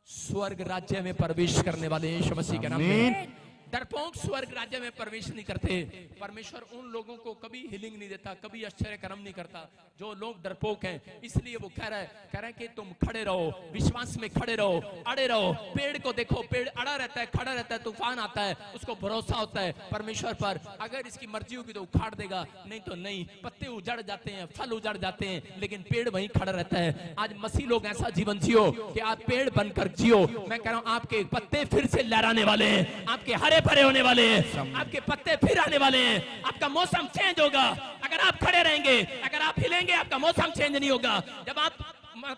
स्वर्ग राज्य में प्रवेश करने वाले यीशु मसीह के नाम में। डरपोक स्वर्ग राज्य में प्रवेश नहीं करते। परमेश्वर उन लोगों को कभी हीलिंग नहीं देता, कभी आश्चर्य कर्म नहीं करता जो लोग डरपोक हैं। इसलिए वो कह रहा है कि तुम खड़े रहो, विश्वास में खड़े रहो, अड़े रहो। पेड़ को देखो, पेड़ अड़ा रहता है, खड़ा रहता है, तूफान आता है, उसको भरोसा होता है परमेश्वर पर। अगर इसकी मर्जी होगी तो उखाड़ देगा, नहीं तो नहीं। पत्ते उजड़ जाते हैं, फल उजड़ जाते हैं, लेकिन पेड़ वहीं खड़ा रहता है। आज मसीह लोग ऐसा जीवन जियो कि आप पेड़ बनकर जियो। मैं कह रहा हूं आपके पत्ते फिर से लहराने वाले हैं, आपके हरे भरे होने वाले हैं, आपके पत्ते फिर आने वाले हैं, आपका मौसम चेंज होगा। अगर आप खड़े रहेंगे, अगर आप हिलेंगे, आपका मौसम चेंज नहीं होगा। जब आप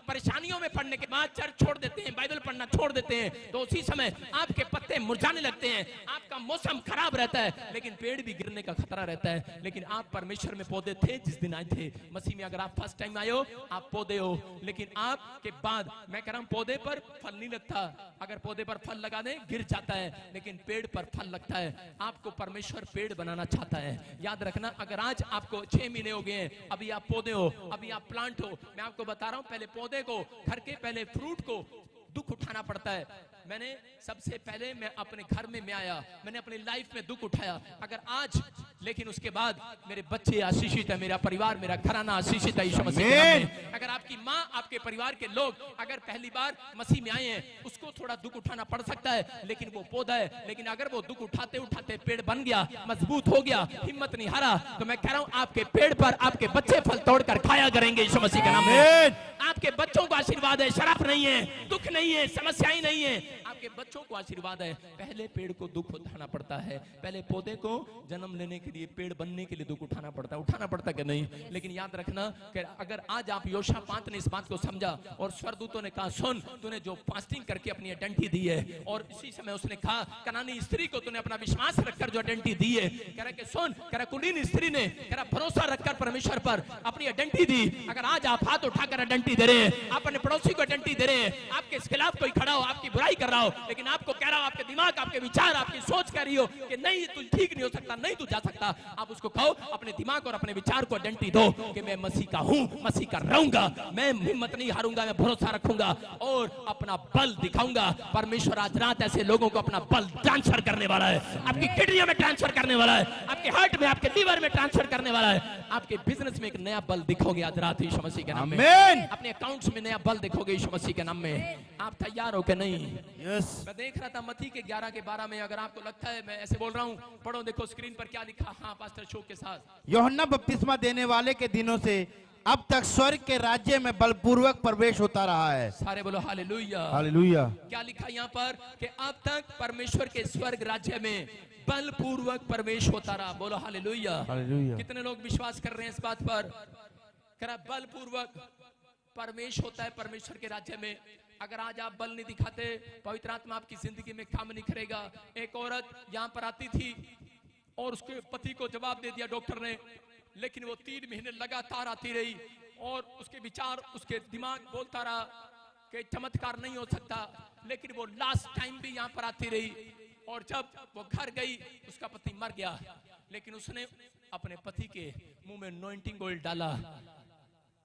परेशानियों में पड़ने के बाद चर्च छोड़ देते हैं, बाइबल पढ़ना छोड़ देते हैं, तो उसी समय आपके पत्ते मुरझाने लगते हैं, आपका मौसम खराब रहता है, लेकिन पेड़ भी गिरने का खतरा रहता है। लेकिन आप परमेश्वर में पौधे थे जिस दिन आए थे मसीह में। अगर आप फर्स्ट टाइम आए हो, आप पौधे हो, लेकिन आपके बाद मैं कह रहा हूं पौधे पर फल नहीं लगता। अगर पौधे पर फल लगा दें गिर जाता है, लेकिन पेड़ पर फल लगता है। आपको परमेश्वर पेड़ बनाना चाहता है, याद रखना। अगर आज आपको 6 महीने हो गए हैं, अभी आप पौधे हो, अभी आप प्लांट हो, मैं आपको बता रहा हूं पहले पौधे को, घर के पहले फ्रूट को दुख उठाना पड़ता है। मैंने सबसे पहले मैं अपने घर में मैं आया, मैंने अपनी लाइफ में दुख उठाया। अगर आज, लेकिन उसके बाद मेरे बच्चे आशीषित है, मेरा परिवार, मेरा घराना आशीषित है यीशु मसीह के नाम में। अगर आपकी माँ, आपके परिवार के लोग अगर पहली बार मसीह में आए हैं, उसको थोड़ा दुख उठाना पड़ सकता है, लेकिन वो पौधा है। लेकिन अगर वो दुख उठाते उठाते पेड़ बन गया, मजबूत हो गया, हिम्मत नहीं हारा, तो मैं कह रहा हूं आपके पेड़ पर आपके बच्चे फल तोड़कर खाया करेंगे यीशु मसीह के नाम में। आपके बच्चों को आशीर्वाद है, शराब नहीं है, दुख नहीं है, समस्याएं नहीं है, आपके बच्चों को आशीर्वाद है। पहले पेड़ को दुख उठाना पड़ता है, पहले पौधे को जन्म लेने के लिए, पेड़ बनने के लिए दुख उठाना पड़ता है। उठाना पड़ता कि नहीं? लेकिन याद रखना कि अगर आज आप योशापात ने इस बात को समझा और स्वर्गदूतों ने कहा सुन, तूने जो फास्टिंग करके अपनी आइडेंटिटी दी है, और इसी समय उसने कहा कनानी स्त्री को तूने अपना विश्वास रखकर जो आइडेंटिटी दी है, कह रहा कि सुन, कह रहा कुलीन स्त्री ने कह रहा भरोसा रखकर परमेश्वर पर अपनी आइडेंटिटी दी। अगर आज आप हाथ उठाकर आइडेंटिटी दे रहे हैं, आप अपने पड़ोसी को आइडेंटिटी दे रहे हैं, आपके खिलाफ कोई खड़ा हो, आपकी बुराई कर रहा हो, लेकिन आपको कह रहा हो, आपके दिमाग, आपके विचार, आपकी सोच कह रही हो कि नहीं तू ठीक नहीं हो सकता, नहीं तू जा सकता, आप उसको कहो अपने दिमाग और अपने विचार को आइडेंटिटी दो कि मैं मसीह का हूं, मसीह का रहूंगा, मैं हिम्मत नहीं हारूंगा, मैं भरोसा रखूंगा और अपना बल दिखाऊंगा। परमेश्वर आज रात ऐसे लोगों को अपना बल ट्रांसफर करने वाला है, आपकी किडनियों में ट्रांसफर करने वाला है, आपके हार्ट में, आपके लीवर में ट्रांसफर करने वाला है। आपके बिजनेस में एक नया बल दिखोगे आज रात यीशु मसीह के नाम में। अपने अकाउंट्स में नया बल दिखोगे यीशु मसीह के नाम में। आप तैयार हो कि नहीं? मैं देख रहा था मत्ती के 11 के 12 में, अगर आपको लगता है मैं ऐसे बोल रहा हूं, पढ़ो, देखो स्क्रीन पर क्या लिखा। हाँ पास्टर शोक के साथ। यूहन्ना बपतिस्मा देने वाले के दिनों से अब तक स्वर्ग के राज्य में बलपूर्वक प्रवेश होता रहा है। सारे बोलो हालेलुया। हालेलुया। क्या लिखा यहाँ पर कि अब तक परमेश्वर के स्वर्ग राज्य में बलपूर्वक प्रवेश होता रहा। बोलो हालेलुया। हालेलुया। कितने लोग विश्वास कर रहे हैं इस बात पर? करा बलपूर्वक प्रवेश होता है परमेश्वर के राज्य में। अगर आज आप बल नहीं दिखाते, पवित्र आत्मा आपकी जिंदगी में काम नहीं करेगा। एक औरत यहाँ पर आती थी और उसके पति को जवाब दे दिया डॉक्टर ने, लेकिन वो 3 महीने लगातार आती रही और उसके विचार, उसके दिमाग बोलता रहा कि चमत्कार नहीं हो सकता, लेकिन वो लास्ट टाइम भी यहाँ पर आती रही। और जब वो घर गई, उसका पति मर गया, लेकिन उसने अपने पति के मुंह में अनॉइंटिंग ऑयल डाला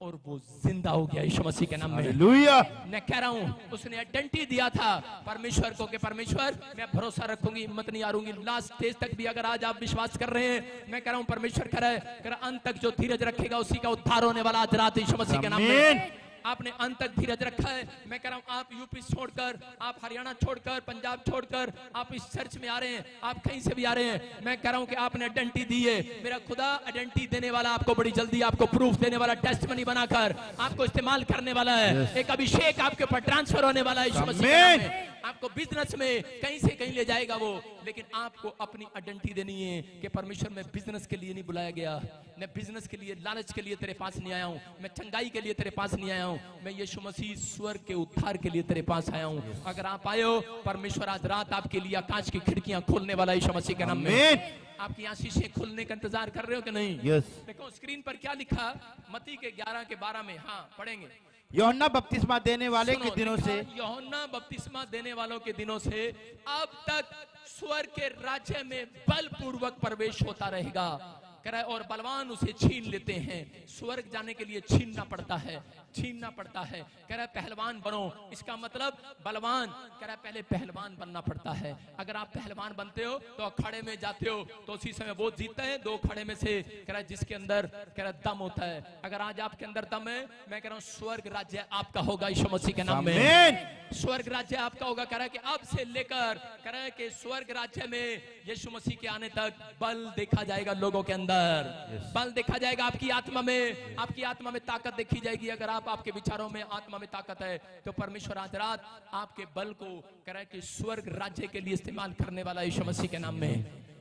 और वो जिंदा हो गया यीशु मसीह के नाम में। हालेलुया। मैं कह रहा हूँ उसने आइडेंटिटी दिया था परमेश्वर को कि परमेश्वर मैं भरोसा रखूंगी, हिम्मत नहीं हारूंगी। लास्ट स्टेज तक भी अगर आज आप विश्वास कर रहे हैं, मैं कह रहा हूँ परमेश्वर कर अंत तक जो धीरज रखेगा उसी का उद्धार होने वाला आज रात यीशु मसीह के नाम में। आपने अंत तक धीरज रखा है। मैं कह रहा हूं आप यूपी छोड़कर, आप हरियाणा छोड़कर, पंजाब छोड़कर आप इस चर्च में आ रहे हैं, आप कहीं से भी आ रहे हैं, मैं कह रहा हूं कि आपने आइडेंटिटी दी है। मेरा खुदा आइडेंटिटी देने वाला, आपको बड़ी जल्दी आपको प्रूफ देने वाला, टेस्टमनी बनाकर आपको इस्तेमाल करने वाला है। एक अभिषेक आपके ऊपर ट्रांसफर होने वाला है यीशु मसीह के नाम में। आपको बिजनेस में कहीं से कहीं ले जाएगा वो, लेकिन आपको अपनी आइडेंटिटी देनी है कि परमेश्वर मैं बिजनेस के लिए नहीं बुलाया गया, मैं बिजनेस के लिए, लालच के लिए तेरे पास नहीं आया हूं, मैं चंगाई के लिए तेरे पास नहीं आया हूं, मैं यीशु मसीह स्वर्ग के उद्धार के लिए तेरे पास आया हूं। अगर आप आए हो, परमेश्वर आज रात आपके लिए आकाश की खिड़कियां खोलने वाला यीशु मसीह के नाम में। आपकी आशीषें खुलने का इंतजार कर रहे हो कि नहीं? देखो स्क्रीन पर क्या लिखा, मत्ती के 11 के 12 में, हाँ पढ़ेंगे। यूहन्ना बपतिस्मा देने वाले के दिनों से, यूहन्ना बपतिस्मा देने वालों के दिनों से अब तक स्वर्ग के राज्य में बलपूर्वक प्रवेश होता रहेगा, कह रहा है, और बलवान उसे छीन लेते हैं। स्वर्ग जाने के लिए छीनना पड़ता है, छीनना पड़ता है। कह रहा है पहलवान बनो, इसका मतलब बलवान, कह रहा है पहले पहलवान बनना पड़ता है। अगर आप पहलवान बनते हो तो अखाड़े में जाते हो तो उसी समय वो जीतते हैं, दो अखाड़े में से, कह रहा है जिसके अंदर कह रहा है दम होता है। अगर आज आपके अंदर दम है, मैं कह रहा हूँ स्वर्ग राज्य आपका होगा यीशु मसीह के नाम में। स्वर्ग राज्य आपका होगा। कह रहा है कि अब से लेकर, कह रहा है कि स्वर्ग राज्य में यीशु मसीह के आने तक बल देखा जाएगा लोगों के अंदर, बल देखा जाएगा आपकी आत्मा में, आपकी आत्मा में ताकत देखी जाएगी। अगर आपके विचारों में आत्मा में ताकत है तो परमेश्वर आज रात आपके बल को, कह रहा है कि स्वर्ग राज्य के लिए इस्तेमाल करने वाला यीशु मसीह के नाम में।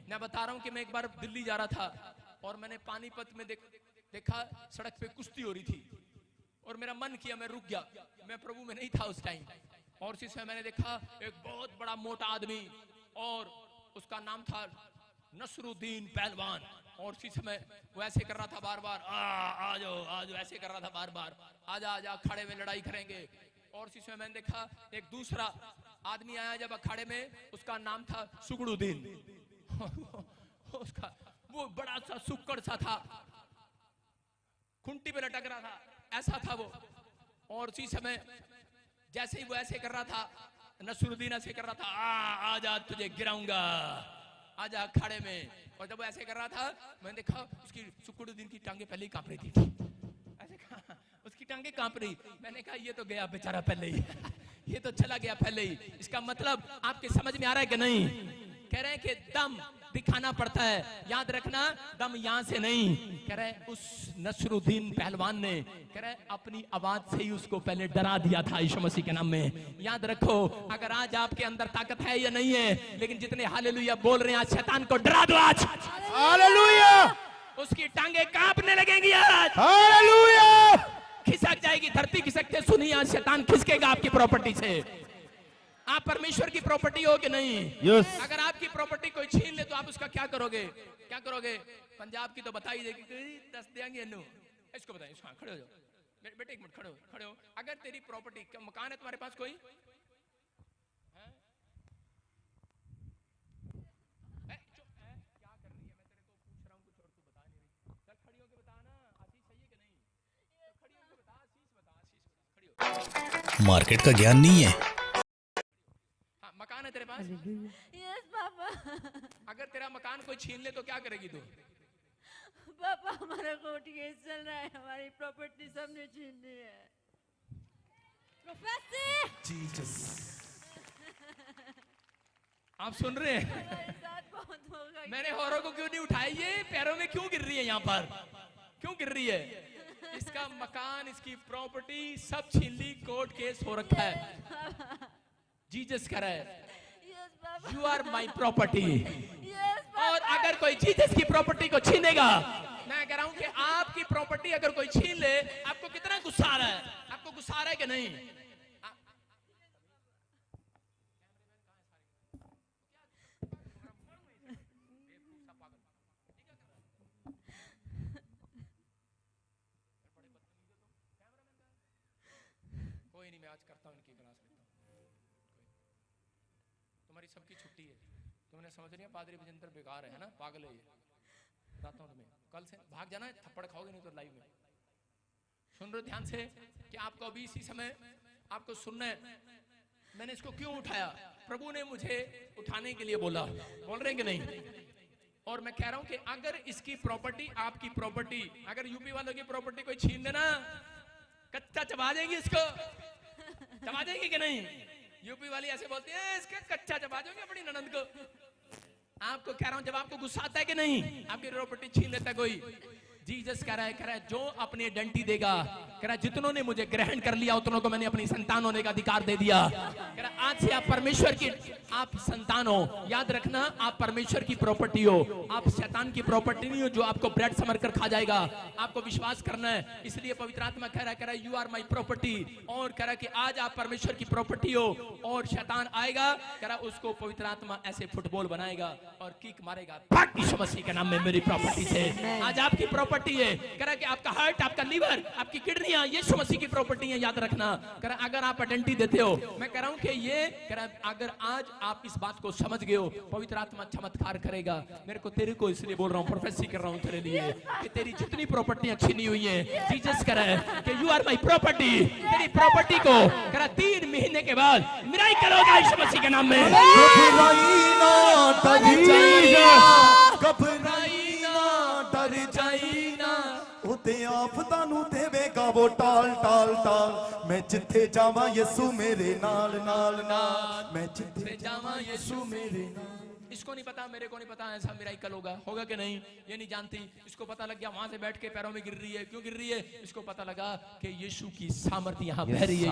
मैं बता रहा हूं कि मैं एक बार दिल्ली जा रहा था और मैंने पानीपत में देखा सड़क पे कुश्ती हो रही थी और मेरा मन किया, मैं रुक गया, मैं प्रभु में नहीं था उस टाइम। और इसी समय मैंने देखा एक बहुत बड़ा मोटा आदमी और उसका नाम था नसरुद्दीन पहलवान, और इसी समय वो ऐसे कर रहा था बार बार, आ जाओ, ऐसे कर रहा था बार बार, आजा अखाड़े में लड़ाई करेंगे। और इसी समय मैंने देखा एक दूसरा आदमी आया जब अखाड़े में, उसका नाम था सुगड़ुद्दीन उसका वो बड़ा सा सुक्कड़ सा था, खुंटी पे लटक रहा था, ऐसा था वो। और इसी समय जैसे ही वो ऐसे कर रहा था, नसरुद्दीन ऐसे कर रहा था, आजा तुझे गिराऊंगा, आजा अखाड़े में। और जब वो ऐसे कर रहा था, मैंने देखा उसकी सुकुड़ुद्दीन की टांगे पहले ही कांप रही थी, ऐसे कहा, उसकी टांगे कांप रही। मैंने कहा ये तो गया बेचारा पहले ही ये तो चला गया पहले ही। इसका मतलब आपके समझ में आ रहा है कि नहीं? कह रहे हैं कि दम दिखाना पड़ता है, याद रखना दम यहां से नहीं। कह रहे हैं उस नसरुद्दीन पहलवान ने, कह रहे हैं अपनी आवाज से ही उसको पहले डरा दिया था यीशु मसीह के नाम में। याद रखो, अगर आज आपके अंदर ताकत है या नहीं है, लेकिन जितने हालेलुया बोल रहे हैं आज शैतान को डरा दो, आज हालेलुया, उसकी टांगे कांपने लगेंगी, आज हालेलुया, खिसक जाएगी धरती, खिसकते सुनिए आज शैतान खिसकेगा आपकी प्रॉपर्टी से। आप परमेश्वर की प्रॉपर्टी हो कि नहीं? यस। अगर आपकी प्रॉपर्टी कोई छीन ले तो आप उसका क्या करोगे? क्या करोगे? पंजाब की तो बता ही देगी, 10 देंगे इसको बताइए, इसको खड़े हो जाओ बेटे, एक मिनट खड़े हो। अगर तेरी प्रॉपर्टी, मकान है तुम्हारे पास कोई? क्या कर रही है? मैं तेरे को पूछ रहा हूँ कुछ और तू बता नहीं रही। चल खड़ी होके बता ना, आशीष सही है कि नहीं? खड़ी होके बता, आशीष बता, खड़ी हो। मार्केट का ज्ञान नहीं है। मकान है तेरे पास? Yes papa. अगर तेरा मकान कोई छीन ले तो क्या करेगी तू? पापा हमारा कोर्ट केस चल रहा है, हमारी प्रॉपर्टी सबने छीन ली है। आप सुन रहे हैं? हमारे साथ बहुत होगा। मैंने औरों को क्यों नहीं उठाई, ये पैरों में क्यों गिर रही है? यहाँ पर क्यों गिर रही है? इसका मकान, इसकी प्रॉपर्टी सब छीन ली, कोर्ट केस हो रखा है। जीसस कह रहा है यू आर माई प्रॉपर्टी। और अगर कोई जीसस की प्रॉपर्टी को छीनेगा, मैं कह रहा हूं कि आपकी प्रॉपर्टी अगर कोई छीन ले, आपको कितना गुस्सा आ रहा है? आपको गुस्सा आ रहा है कि नहीं? कोई नहीं, मैं आज करता हूं, इनकी क्लास लेता हूं। तुम्हारी सबकी छुट्टी है, तुमने समझ रही है पादरी विजेंद्र बेकार है ना, पागल है ये। बताता हूं तुम्हें, कल से भाग जाना है, थप्पड़ खाओगे नहीं तो लाइव में। सुन रहे हो ध्यान से कि आपको अभी इसी समय आपको सुनना है। मैंने इसको क्यों उठाया? प्रभु ने मुझे उठाने के लिए बोला। बोल रहे हैं कि नहीं? और मैं कह रहा हूं कि अगर इसकी प्रॉपर्टी, आपकी प्रॉपर्टी, अगर यूपी वालों की प्रॉपर्टी कोई छीन देना, कच्चा चबा देंगे इसको। चबा देंगे कि नहीं? यूपी वाली ऐसे बोलते हैं, इसका कच्चा चबा दोगे अपनी ननद को। आपको कह रहा हूं, जब आपको गुस्सा आता है कि नहीं, आपकी प्रॉपर्टी छीन लेता है कोई, जीसस कह रहा है जो अपनी आइडेंटिटी देगा, कह रहा है जितनों ने मुझे ग्रहण कर लिया उतनों को मैंने अपनी संतान होने का अधिकार दे दिया। कह रहा है आज से आप परमेश्वर की, आप संतान हो। याद रखना, आप परमेश्वर की प्रॉपर्टी हो, आप शैतान की प्रॉपर्टी नहीं हो जो आपको ब्रेड समझ कर खा जाएगा। आपको विश्वास करना है। इसलिए पवित्र आत्मा कह रहा है यू आर माई प्रॉपर्टी। और कह रहा है कि आज आप परमेश्वर की प्रॉपर्टी हो और शैतान आएगा, कह रहा उसको पवित्र आत्मा ऐसे फुटबॉल बनाएगा और किक मारेगा, भाग यीशु मसीह के नाम में मेरी प्रॉपर्टी से। आज आपकी प्रॉपर्टी है। कह रहा कि आपका हार्ट, आपका लीवर, आपकी किडनियां यीशु मसीह की प्रॉपर्टी है। याद रखना। कह रहा अगर आप आइडेंटिटी देते हो, मैं कह रहा हूं कि ये, कह रहा अगर आज आप इस बात को समझ गए हो, पवित्र आत्मा चमत्कार करेगा। मेरे को तेरे को इसलिए बोल रहा हूं, प्रोफेसी कर रहा हूं तेरे लिए कि तेरी जितनी प्रॉपर्टियां छीनी हुई हैं, जीसस कह रहा है कि यू आर माय प्रॉपर्टी। तेरी प्रॉपर्टी को कह रहा 3 महीने के बाद मिराकल होगा यीशु मसीह के नाम में। उते आफतां नूं देवेगा वो टाल टाल टाल। मैं जिथे जावां यीशु मेरे नाल नाल नाल। मैं जिथे जावां यीशु मेरे नाल। इसको नहीं पता, मेरे को नहीं पता ऐसा मिराकल होगा कि नहीं, ये नहीं जानती। इसको पता लग गया वहां से बैठ के पैरों में गिर रही है। क्यों गिर रही है? इसको पता लगा कि यीशु की सामर्थ्य यहाँ बह रही है।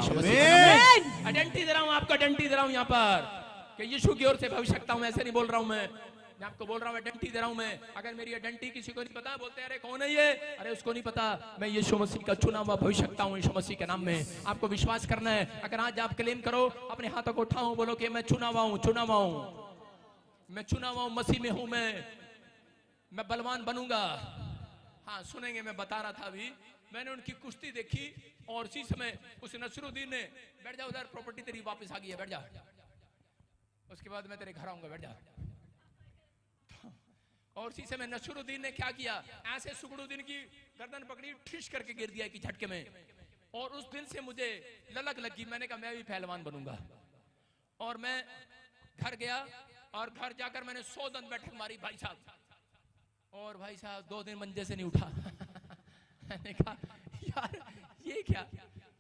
आइडेंटिटी दे रहा हूँ आपको, आइडेंटिटी दे रहा हूँ यहाँ पर कि यीशु की ओर से भविष्यता हूँ। ऐसे नहीं बोल रहा हूँ मैं आपको बोल रहा हूँ आइडेंटिटी दे रहा हूं मैं। अगर मेरी आइडेंटिटी किसी को नहीं पता, बोलते हैं अरे कौन है ये, अरे उसको नहीं पता, मैं यीशु मसीह का चुना हुआ भविष्यता हूं यीशु मसीह के नाम में। आपको विश्वास करना है। अगर आज आप क्लेम करो, अपने हाथों को उठाओ, बोलो कि मैं चुना हुआ हूं, चुना हुआ हूं, मैं चुना हुआ हूं, मसीह में हूं, मैं बलवान बनूंगा। हाँ सुनेंगे, मैं बता रहा था अभी, मैंने उनकी कुश्ती देखी और इसी समय उस नसरुद्दीन ने, बैठ जा उधर, प्रॉपर्टी तेरी वापस आ गई है, बैठ जा, उसके बाद मैं तेरे घर आऊंगा, बैठ जा। और इसी समय नसरुद्दीन ने क्या किया, ऐसे सुगरुद्दीन की गर्दन पकड़ी, ठिश करके गिर दिया कि झटके में। और उस दिन से मुझे ललक लगी, मैंने कहा मैं भी पहलवान बनूंगा। और मैं घर गया और घर जाकर मैंने 100 दंड बैठक मारी भाई साहब। और भाई साहब 2 दिन मंजे से नहीं उठा। मैंने कहा यार ये क्या।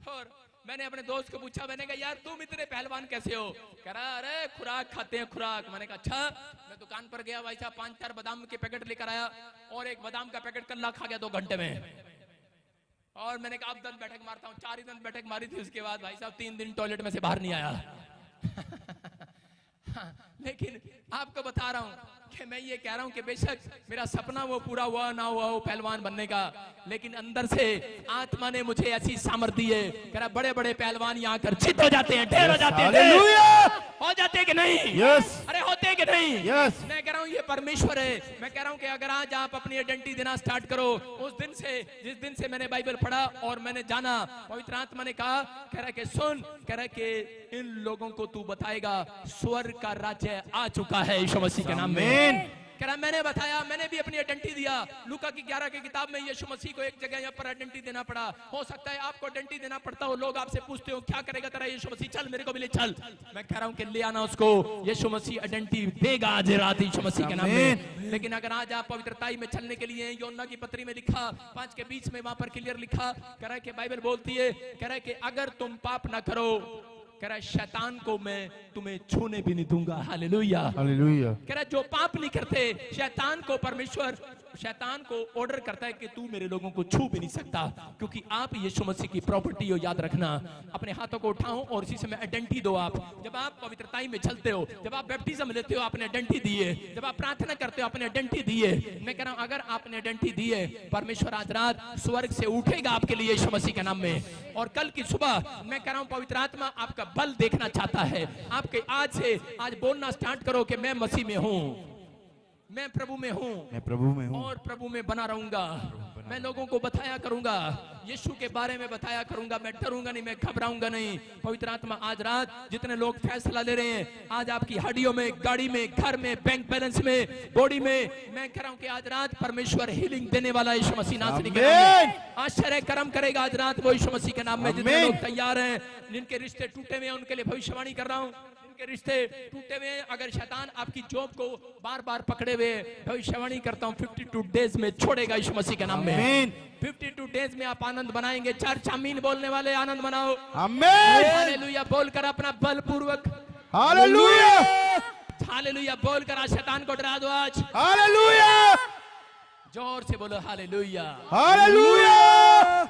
और मैंने अपने दोस्त को पूछा, मैंने कहा यार तुम इतने पहलवान कैसे हो? कह रहा अरे खुराक खाते हैं, खुराक। मैंने कहा अच्छा। मैं दुकान पर गया भाई साहब, 5-4 बादाम के पैकेट लेकर आया और एक बादाम का पैकेट कल्ला खा गया 2 घंटे में। और मैंने कहा अब दंत बैठक मारता हूँ। 4 ही दंत बैठक मारी थी, उसके बाद भाई साहब 3 दिन टॉयलेट में से बाहर नहीं आया। लेकिन आपको बता रहा हूं कि मैं ये कह रहा हूं कि बेशक मेरा सपना वो पूरा हुआ ना हुआ हो पहलवान बनने का, लेकिन अंदर से आत्मा ने मुझे ऐसी सामर्थ्य दी है। कह रहा बड़े बड़े पहलवान यहाँ कर चित हो जाते हैं, ढेर हो जाते हैं। हो जाते हैं कि नहीं? यस। अरे होते हैं कि नहीं? यस। मैं कह रहा हूँ ये परमेश्वर है। मैं कह रहा हूँ कि अगर आज आप अपनी आइडेंटिटी देना स्टार्ट करो, उस दिन से, जिस दिन से मैंने बाइबल पढ़ा और मैंने जाना, पवित्र आत्मा ने कहा, कह रहा कि सुन, कह रहा कि इन लोगों को तू बताएगा स्वर्ग का राज्य आ चुका है यीशु मसीह के नाम में। कह रहा मैंने बताया, मैंने भी अपनी आइडेंटिटी दिया। लूका की 11 की किताब में यीशु मसीह को एक जगह यहाँ पर आइडेंटिटी देना पड़ा। हो सकता है आपको आइडेंटिटी देना पड़ता हो, लोग आपसे पूछते हो क्या करेगा तेरा यीशु मसीह, चल मेरे को भी ले चल। मैं कह रहा हूँ कि ले आना उसको, यीशु मसीह आइडेंटिटी देगा आज रात यीशु मसीह के नाम में। लेकिन अगर आज आप पवित्रताई में चलने के लिए, योना की पत्री में लिखा 5 के बीच में वहां पर क्लियर लिखा, कह रहा है कि बाइबल बोलती है, कह रहा है कि अगर तुम पाप ना करो, कह रहा है शैतान को मैं तुम्हें छूने भी नहीं दूंगा। Hallelujah, hallelujah. कह रहा है जो पाप नहीं करते, शैतान को परमेश्वर, शैतान को ऑर्डर करता है कि तू मेरे लोगों को छू भी नहीं सकता, क्योंकि आप यीशु मसीह की प्रॉपर्टी हो। याद रखना, अपने हाथों को उठाओ और इसी समय आइडेंटिटी दो। आप जब आप पवित्रताई में चलते हो, जब आप बैप्टिज्म लेते हो, आपने आइडेंटिटी दी है। जब आप प्रार्थना करते हो, आपने आइडेंटिटी दी है। मैं कह रहा हूं अगर आपने आइडेंटिटी दी है, परमेश्वर आज रात स्वर्ग से उठेगा आपके लिए यीशु मसीह के नाम में। और कल की सुबह मैं कह रहा हूं पवित्र आत्मा आपका बल देखना चाहता है। आपके आज से आज बोलना स्टार्ट करो कि मैं मसीह में हूं, मैं प्रभु में हूं, मैं प्रभु में हूं और प्रभु में बना रहूंगा। मैं लोगों को बताया करूंगा, यीशु के बारे में बताया करूंगा। मैं डरूंगा नहीं, मैं घबराऊंगा नहीं। पवित्र आत्मा आज रात जितने लोग फैसला ले रहे हैं, आज आपकी हड्डियों में, गाड़ी में, घर में, बैंक बैलेंस में, बॉडी में, मैं कह रहा हूं कि आज रात परमेश्वर हीलिंग देने वाला यीशु मसीह नासरी के नाम में आश्चर्य कर्म करेगा। आज रात वो यीशु मसीह के नाम में जितने लोग तैयार हैं, जिनके रिश्ते टूटे हुए हैं, उनके लिए भविष्यवाणी कर रहा हूं। के रिश्ते टूटे हुए, अगर शैतान आपकी जॉब को बार बार पकड़े हुए, भविष्यवाणी करता हूं 52 डेज में छोड़ेगा यीशु मसीह के नाम में। 52 डेज में आप आनंद बनाएंगे। चर्च आमीन बोलने वाले आनंद मनाओ। आमीन। हालेलुया बोलकर अपना बलपूर्वक हालेलुया हालेलुया बोलकर आज शैतान को डरा दो। आज हालेलुया जोर से बोलो हालेलुया हालेलुया।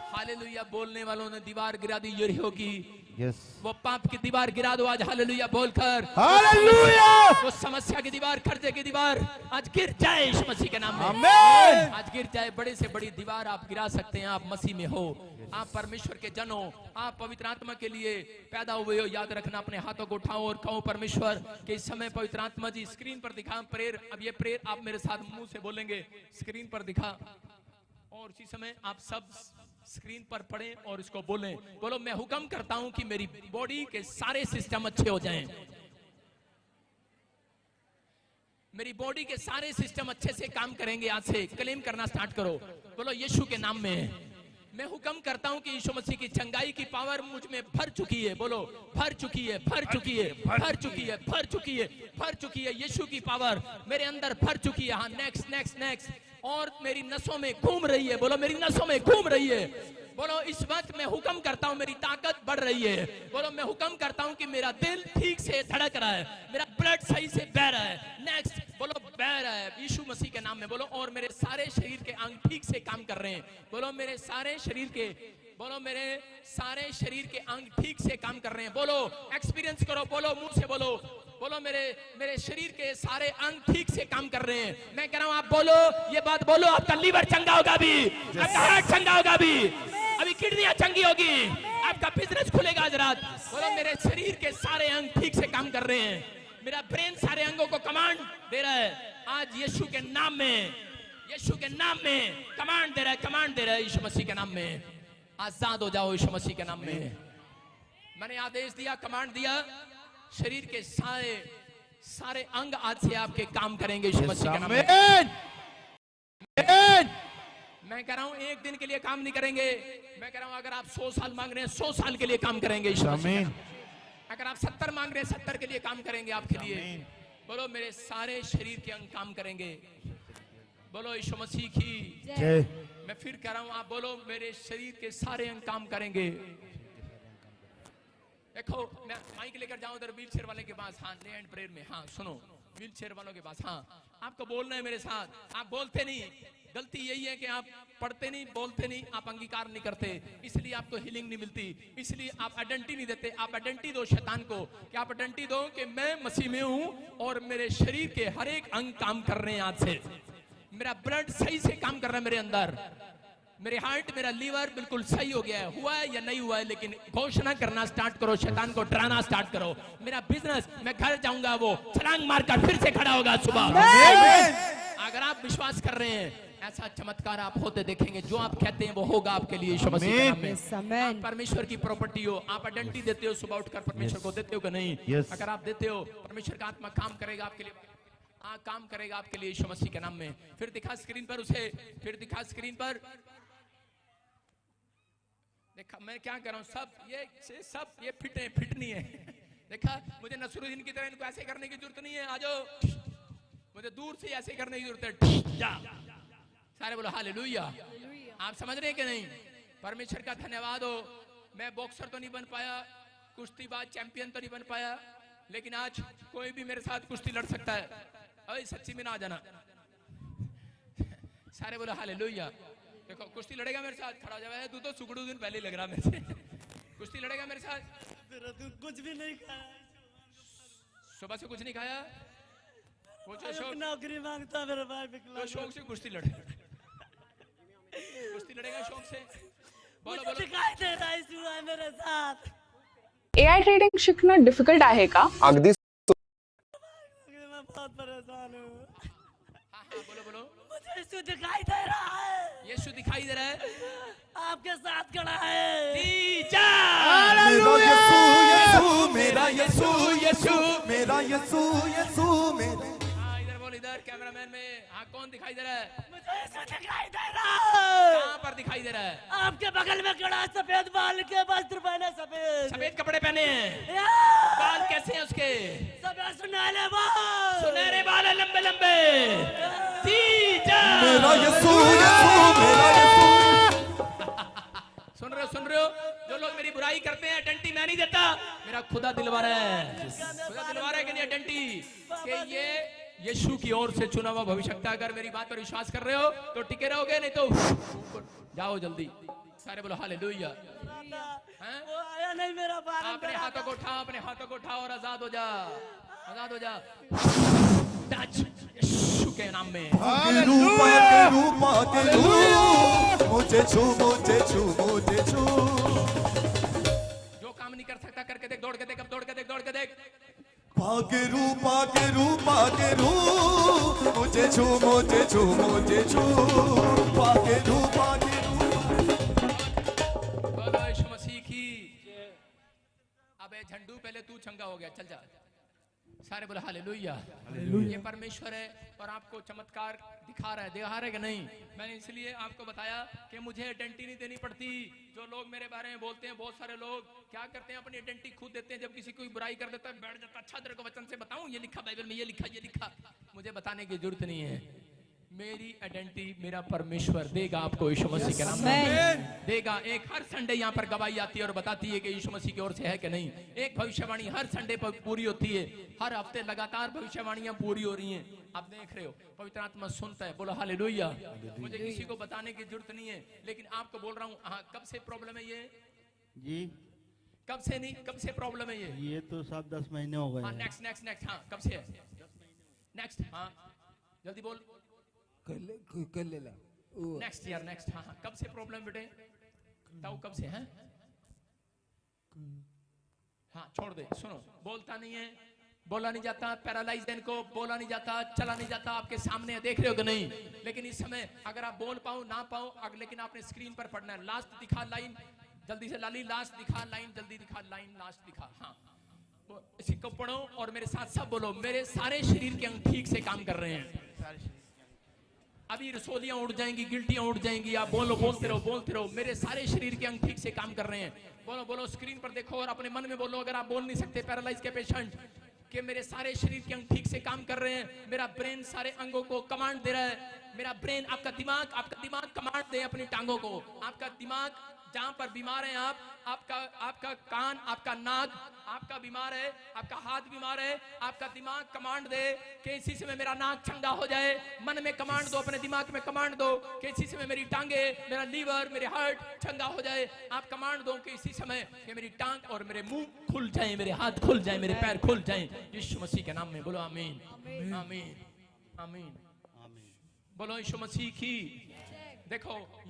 हालेलुया बोलने वालों ने दीवार गिरा दी यरीहो की। यस, वो पाप की दीवार गिरा दो आज हालेलुया बोलकर। हालेलुया। वो समस्या की दीवार, कर्जे की दीवार आज गिर जाए यीशु मसीह के नाम में। आमीन। आज गिर जाए। बड़े से बड़ी दीवार आप गिरा सकते हैं। आप मसीह में हो, आप परमेश्वर के जन हो, आप पवित्र आत्मा के लिए पैदा हुए हो। याद रखना, अपने हाथों को उठाओ और कहो परमेश्वर के इस समय पवित्र आत्मा जी स्क्रीन पर दिखा प्रेयर। अब ये प्रेयर आप मेरे साथ मुंह से बोलेंगे, स्क्रीन पर दिखा, और उसी समय आप सब स्क्रीन पर पढ़ें और इसको बोलें। बोलो, मैं हुक्म करता हूं कि मेरी बॉडी के सारे सिस्टम अच्छे हो जाएं। मेरी बॉडी के सारे सिस्टम अच्छे से काम करेंगे। आज से क्लेम करना स्टार्ट करो। बोलो, यीशु के नाम में मैं हुक्म करता हूं कि यीशु मसीह की चंगाई की पावर मुझ में भर चुकी है। बोलो, भर चुकी है, भर चुकी है, भर चुकी है, भर चुकी है, भर चुकी है। यीशु की पावर मेरे अंदर भर चुकी है। हाँ, नेक्स्ट नेक्स्ट नेक्स्ट। और मेरी नसों में घूम रही है। बोलो, मेरी नसों में घूम रही है। बोलो, इस वक्त मैं हुक्म करता हूं मेरी ताकत बढ़ रही है। बोलो, मैं हुक्म करता हूं कि मेरा दिल ठीक से धड़क रहा है, मेरा ब्लड सही से बह रहा है। नेक्स्ट बोलो, बह रहा है यीशु मसीह के नाम में। बोलो, और मेरे सारे शरीर के अंग ठीक से काम कर रहे हैं। बोलो, मेरे सारे शरीर के, बोलो, मेरे सारे शरीर के अंग ठीक से काम कर रहे हैं। बोलो, एक्सपीरियंस करो। बोलो, मुंह से बोलो। बोलो, मेरे शरीर के सारे अंग ठीक से काम कर रहे हैं। मैं कह रहा हूं, आप बोलो, ये बात बोलो। आपका लीवर चंगा होगा भी, आपका हार्ट चंगा होगा भी, अभी किडनियां चंगी होगी, आपका बिजनेस खुलेगा आज रात। बोलो, मेरे शरीर के सारे अंग ठीक से काम कर रहे हैं। मेरा ब्रेन सारे अंगों को कमांड दे रहा है। आज यीशु के नाम में, यीशु के नाम में कमांड दे रहा है, कमांड दे रहा है। यीशु मसीह के नाम में आजाद हो जाओ। यीशु मसीह के नाम में मैंने आदेश दिया, कमांड दिया। शरीर के सारे अंग आज से आपके काम करेंगे यीशु मसीह के नाम में। मैं कह रहा हूं, एक दिन के लिए काम नहीं करेंगे। मैं कह रहा हूं, अगर आप 100 साल मांग रहे हैं, 100 साल के लिए काम करेंगे यीशु मसीह के नाम में। अगर आप 70 मांग रहे हैं, 70 के लिए काम करेंगे आपके लिए। बोलो, मेरे सारे शरीर के अंग काम करेंगे। बोलो, यीशु मसीह की जय। मैं फिर कह रहा हूं, आप बोलो, मेरे शरीर के सारे अंग काम करेंगे। देखो, मैं माइक लेकर जाऊं उधर व्हील चेयर वाले के पास। हाँ, ले एंड प्रेयर में। हाँ, सुनो, व्हील चेयर वालों के पास। हाँ, आपको बोलना है मेरे साथ। आप बोलते नहीं। गलती यही है कि आप पढ़ते नहीं, बोलते नहीं, आप अंगीकार नहीं करते, इसलिए आपको हीलिंग नहीं मिलती। इसलिए आप आइडेंटिटी नहीं देते। आप आइडेंटिटी दो शैतान को, कि आप आइडेंटिटी दो कि मैं मसीह में हूं और मेरे शरीर के हर एक अंग काम कर रहे हैं। आज से मेरा ब्लड सही से काम कर रहा है मेरे अंदर। मेरे हार्ट, मेरा लीवर बिल्कुल सही हो गया है। हुआ है या नहीं हुआ है, लेकिन घोषणा करना स्टार्ट करो, शैतान को डराना स्टार्ट करो। मेरा बिजनेस, मैं घर जाऊंगा, वो छलांग मारकर फिर से खड़ा होगा सुबह। अगर आप विश्वास कर रहे हैं, ऐसा चमत्कार आप होते देखेंगे। जो आप कहते हैं वो होगा आपके लिए यीशु मसीह के नाम में। आप परमेश्वर की प्रॉपर्टी हो। आप आइडेंटिटी देते हो, सुबह उठकर परमेश्वर को देते हो कि नहीं? अगर आप देते हो, परमेश्वर का आत्मा काम करेगा आपके लिए। काम करेगा आपके लिए यीशु मसीह के नाम में। फिर दिखा स्क्रीन पर उसे, फिर दिखा स्क्रीन पर। देखा मैं क्या कर रहा हूँ, सब ये फिट नहीं है। देखा, मुझे नसरुद्दीन की तरह इनको ऐसे करने की जरूरत नहीं है। आ जाओ, मुझे दूर से ऐसे करने की जरूरत है। जा, सारे बोलो हालेलुया। आप समझ रहे हैं कि नहीं? परमेश्वर का धन्यवाद हो। मैं बॉक्सर तो नहीं बन पाया, कुश्तीबाज चैंपियन तो नहीं बन पाया, लेकिन आज कोई भी मेरे साथ कुश्ती लड़ सकता है। अरे सच्ची में ना आ जाना। सारे बोलो हालेलुया। देखो, कुश्ती लड़ेगा मेरे साथ, खड़ा हो जाए। तू तो सुगड़ू दिन पहले ही लग रहा मेरे से। कुश्ती लड़ेगा मेरे साथ? तू कुछ भी नहीं खाया, सुबह से कुछ नहीं खाया। वो जो शौक, नौकरी मांगता मेरे भाई, तो शौक से कुश्ती लड़े, कुश्ती लड़ेगा शौक से। बोलो बोलो। दिखाई दे रहा है मेरे साथ। AI ट्रेडिंग शिकणं डिफिकल्ट आहे का? अगदी मैं बहुत परेशान हूँ। बोलो बोलो। मुझे यीशु दिखाई दे रहा है, यीशु दिखाई दे रहा है। आपके साथ खड़ा है। तीजा मेरा यीशु यीशु मेरा यीशु यीशु मेरा यीशु यीशु मेरा। हाँ इधर बोल, इधर कैमरामैन में। हाँ कौन दिखाई दे रहा है? मुझे यीशु दिखाई दे रहा है। कहाँ पर दिखाई दे रहा है? आपके बगल में खड़ा, सफेद बाल के वस्त्र पहने, सफेद सफेद कपड़े पहने हैं। या! बाल कैसे हैं उसके? सफेद सुनहरे बाल। सुनहरे बाल है, लंबे लंबे। तीजा मेरा यीशु यीशु मेरा यीशु। सुन रहे हो? जो लोग मेरी बुराई करते हैं, आइडेंटिटी मैं नहीं देता, मेरा खुदा दिलवा रहा है। खुदा दिलवा रहा है कि नहीं आइडेंटिटी, कि ये यीशु की ओर से चुना हुआ भविष्यवक्ता। अगर मेरी बात पर विश्वास कर रहे हो तो टिके रहोगे, नहीं तो जाओ जल्दी। सारे बोलो हालेलुया। हैं? वो आया नहीं मेरा बाल। अपने हाथों को उठाओ, अपने हाथों को उठाओ और आजाद हो जा, आजाद हो जा। टच यीशु के नाम में। के रूप मुझे छू मुझे छू मुझे छू। जो काम नहीं कर सकता करके देख, दौड़ के देख, अब दौड़ के देख, दौड़ के देख। भाग्य रूप मुझे छू मुझे छू मुझे छू। भाग्य रूप बोलो यीशु मसीह की। अबे झंडू पहले तू चंगा हो गया, चल जा। सारे बोले हालेलुया। ये परमेश्वर है और आपको चमत्कार दिखा रहा है कि नहीं? मैंने इसलिए आपको बताया कि मुझे आइडेंटिटी नहीं देनी पड़ती। जो लोग मेरे बारे में बोलते हैं, बहुत सारे लोग क्या करते हैं, अपनी आइडेंटिटी खुद देते हैं। जब किसी कोई बुराई कर देता है, बैठ जाता, अच्छा तेरे को वचन से बताऊं, ये लिखा बाइबल में, ये लिखा। मुझे बताने की जरूरत नहीं है। मेरी आइडेंटिटी मेरा परमेश्वर देगा आपको यीशु मसीह के नाम में देगा। एक हर संडे यहाँ पर गवाही आती है और बताती है कि यीशु मसीह की ओर से है कि नहीं। एक भविष्यवाणी हर संडे पर पूरी होती है। हर हफ्ते लगातार भविष्यवाणियां पूरी हो रही हैं। आप देख रहे हो, पवित्र आत्मा सुनता है। बोलो हालेलुया। मुझे किसी को बताने की जरूरत नहीं है, लेकिन आपको बोल रहा हूँ। हाँ, कब से प्रॉब्लम है ये? जी कब से नहीं, कब से प्रॉब्लम है ये तो सब 10 महीने हो गए हाँ, हैं। नेक्स्ट। हाँ, कब से है नेक्स्ट? हाँ जल्दी बोल। नेक्स्ट यार, नेक्स्ट। हाँ, कब से प्रॉब्लम बेटे? ताऊ कब से है? हाँ छोड़ दे। सुनो, बोलता नहीं है, बोला नहीं जाता, पैरालाइज इनको बोला नहीं जाता, चला नहीं जाता। आपके सामने है, देख रहे हो कि नहीं? लेकिन इस समय अगर आप बोल पाओ ना पाओ, लेकिन आपने स्क्रीन पर पढ़ना है। लास्ट दिखा लाइन, जल्दी से लाली। लास्ट दिखा लाइन, जल्दी दिखा लाइन, लास्ट दिखा। हाँ, इसको पढ़ो और मेरे साथ सब बोलो। मेरे सारे शरीर के अंग ठीक से काम कर रहे हैं। अभी रसोलियां उड़ जाएंगी, गिल्टियां उड़ जाएंगी। आप बोलो, बोलते रहो। मेरे सारे शरीर के अंग ठीक से काम कर रहे हैं। बोलो, स्क्रीन पर देखो और अपने मन में बोलो। अगर आप बोल नहीं सकते, पैरालाइज के पेशेंट, कि मेरे सारे शरीर के अंग ठीक से काम कर रहे हैं। मेरा ब्रेन सारे अंगों को कमांड दे रहा है। मेरा ब्रेन, आपका दिमाग कमांड दे अपनी टांगों को। आपका दिमाग जहां पर बीमार है आपका कान, आपका नाक आपका बीमार है, आपका हाथ बीमार है, आपका दिमाग कमांड दे कि इसी समय मेरा नाक चंगा हो जाए। मन में कमांड दो, अपने दिमाग में कमांड दो कि इसी समय मेरी टांगे, मेरा लीवर, मेरे हार्ट चंगा हो जाए। आप कमांड दो कि इसी समय कि मेरी टांग और मेरे मुंह खुल जाए, मेरे हाथ खुल जाए, मेरे पैर खुल जाए, यीशु मसीह के नाम में। बोलो आमीन, आमीन, आमीन। बोलो यीशु मसीह की। देखो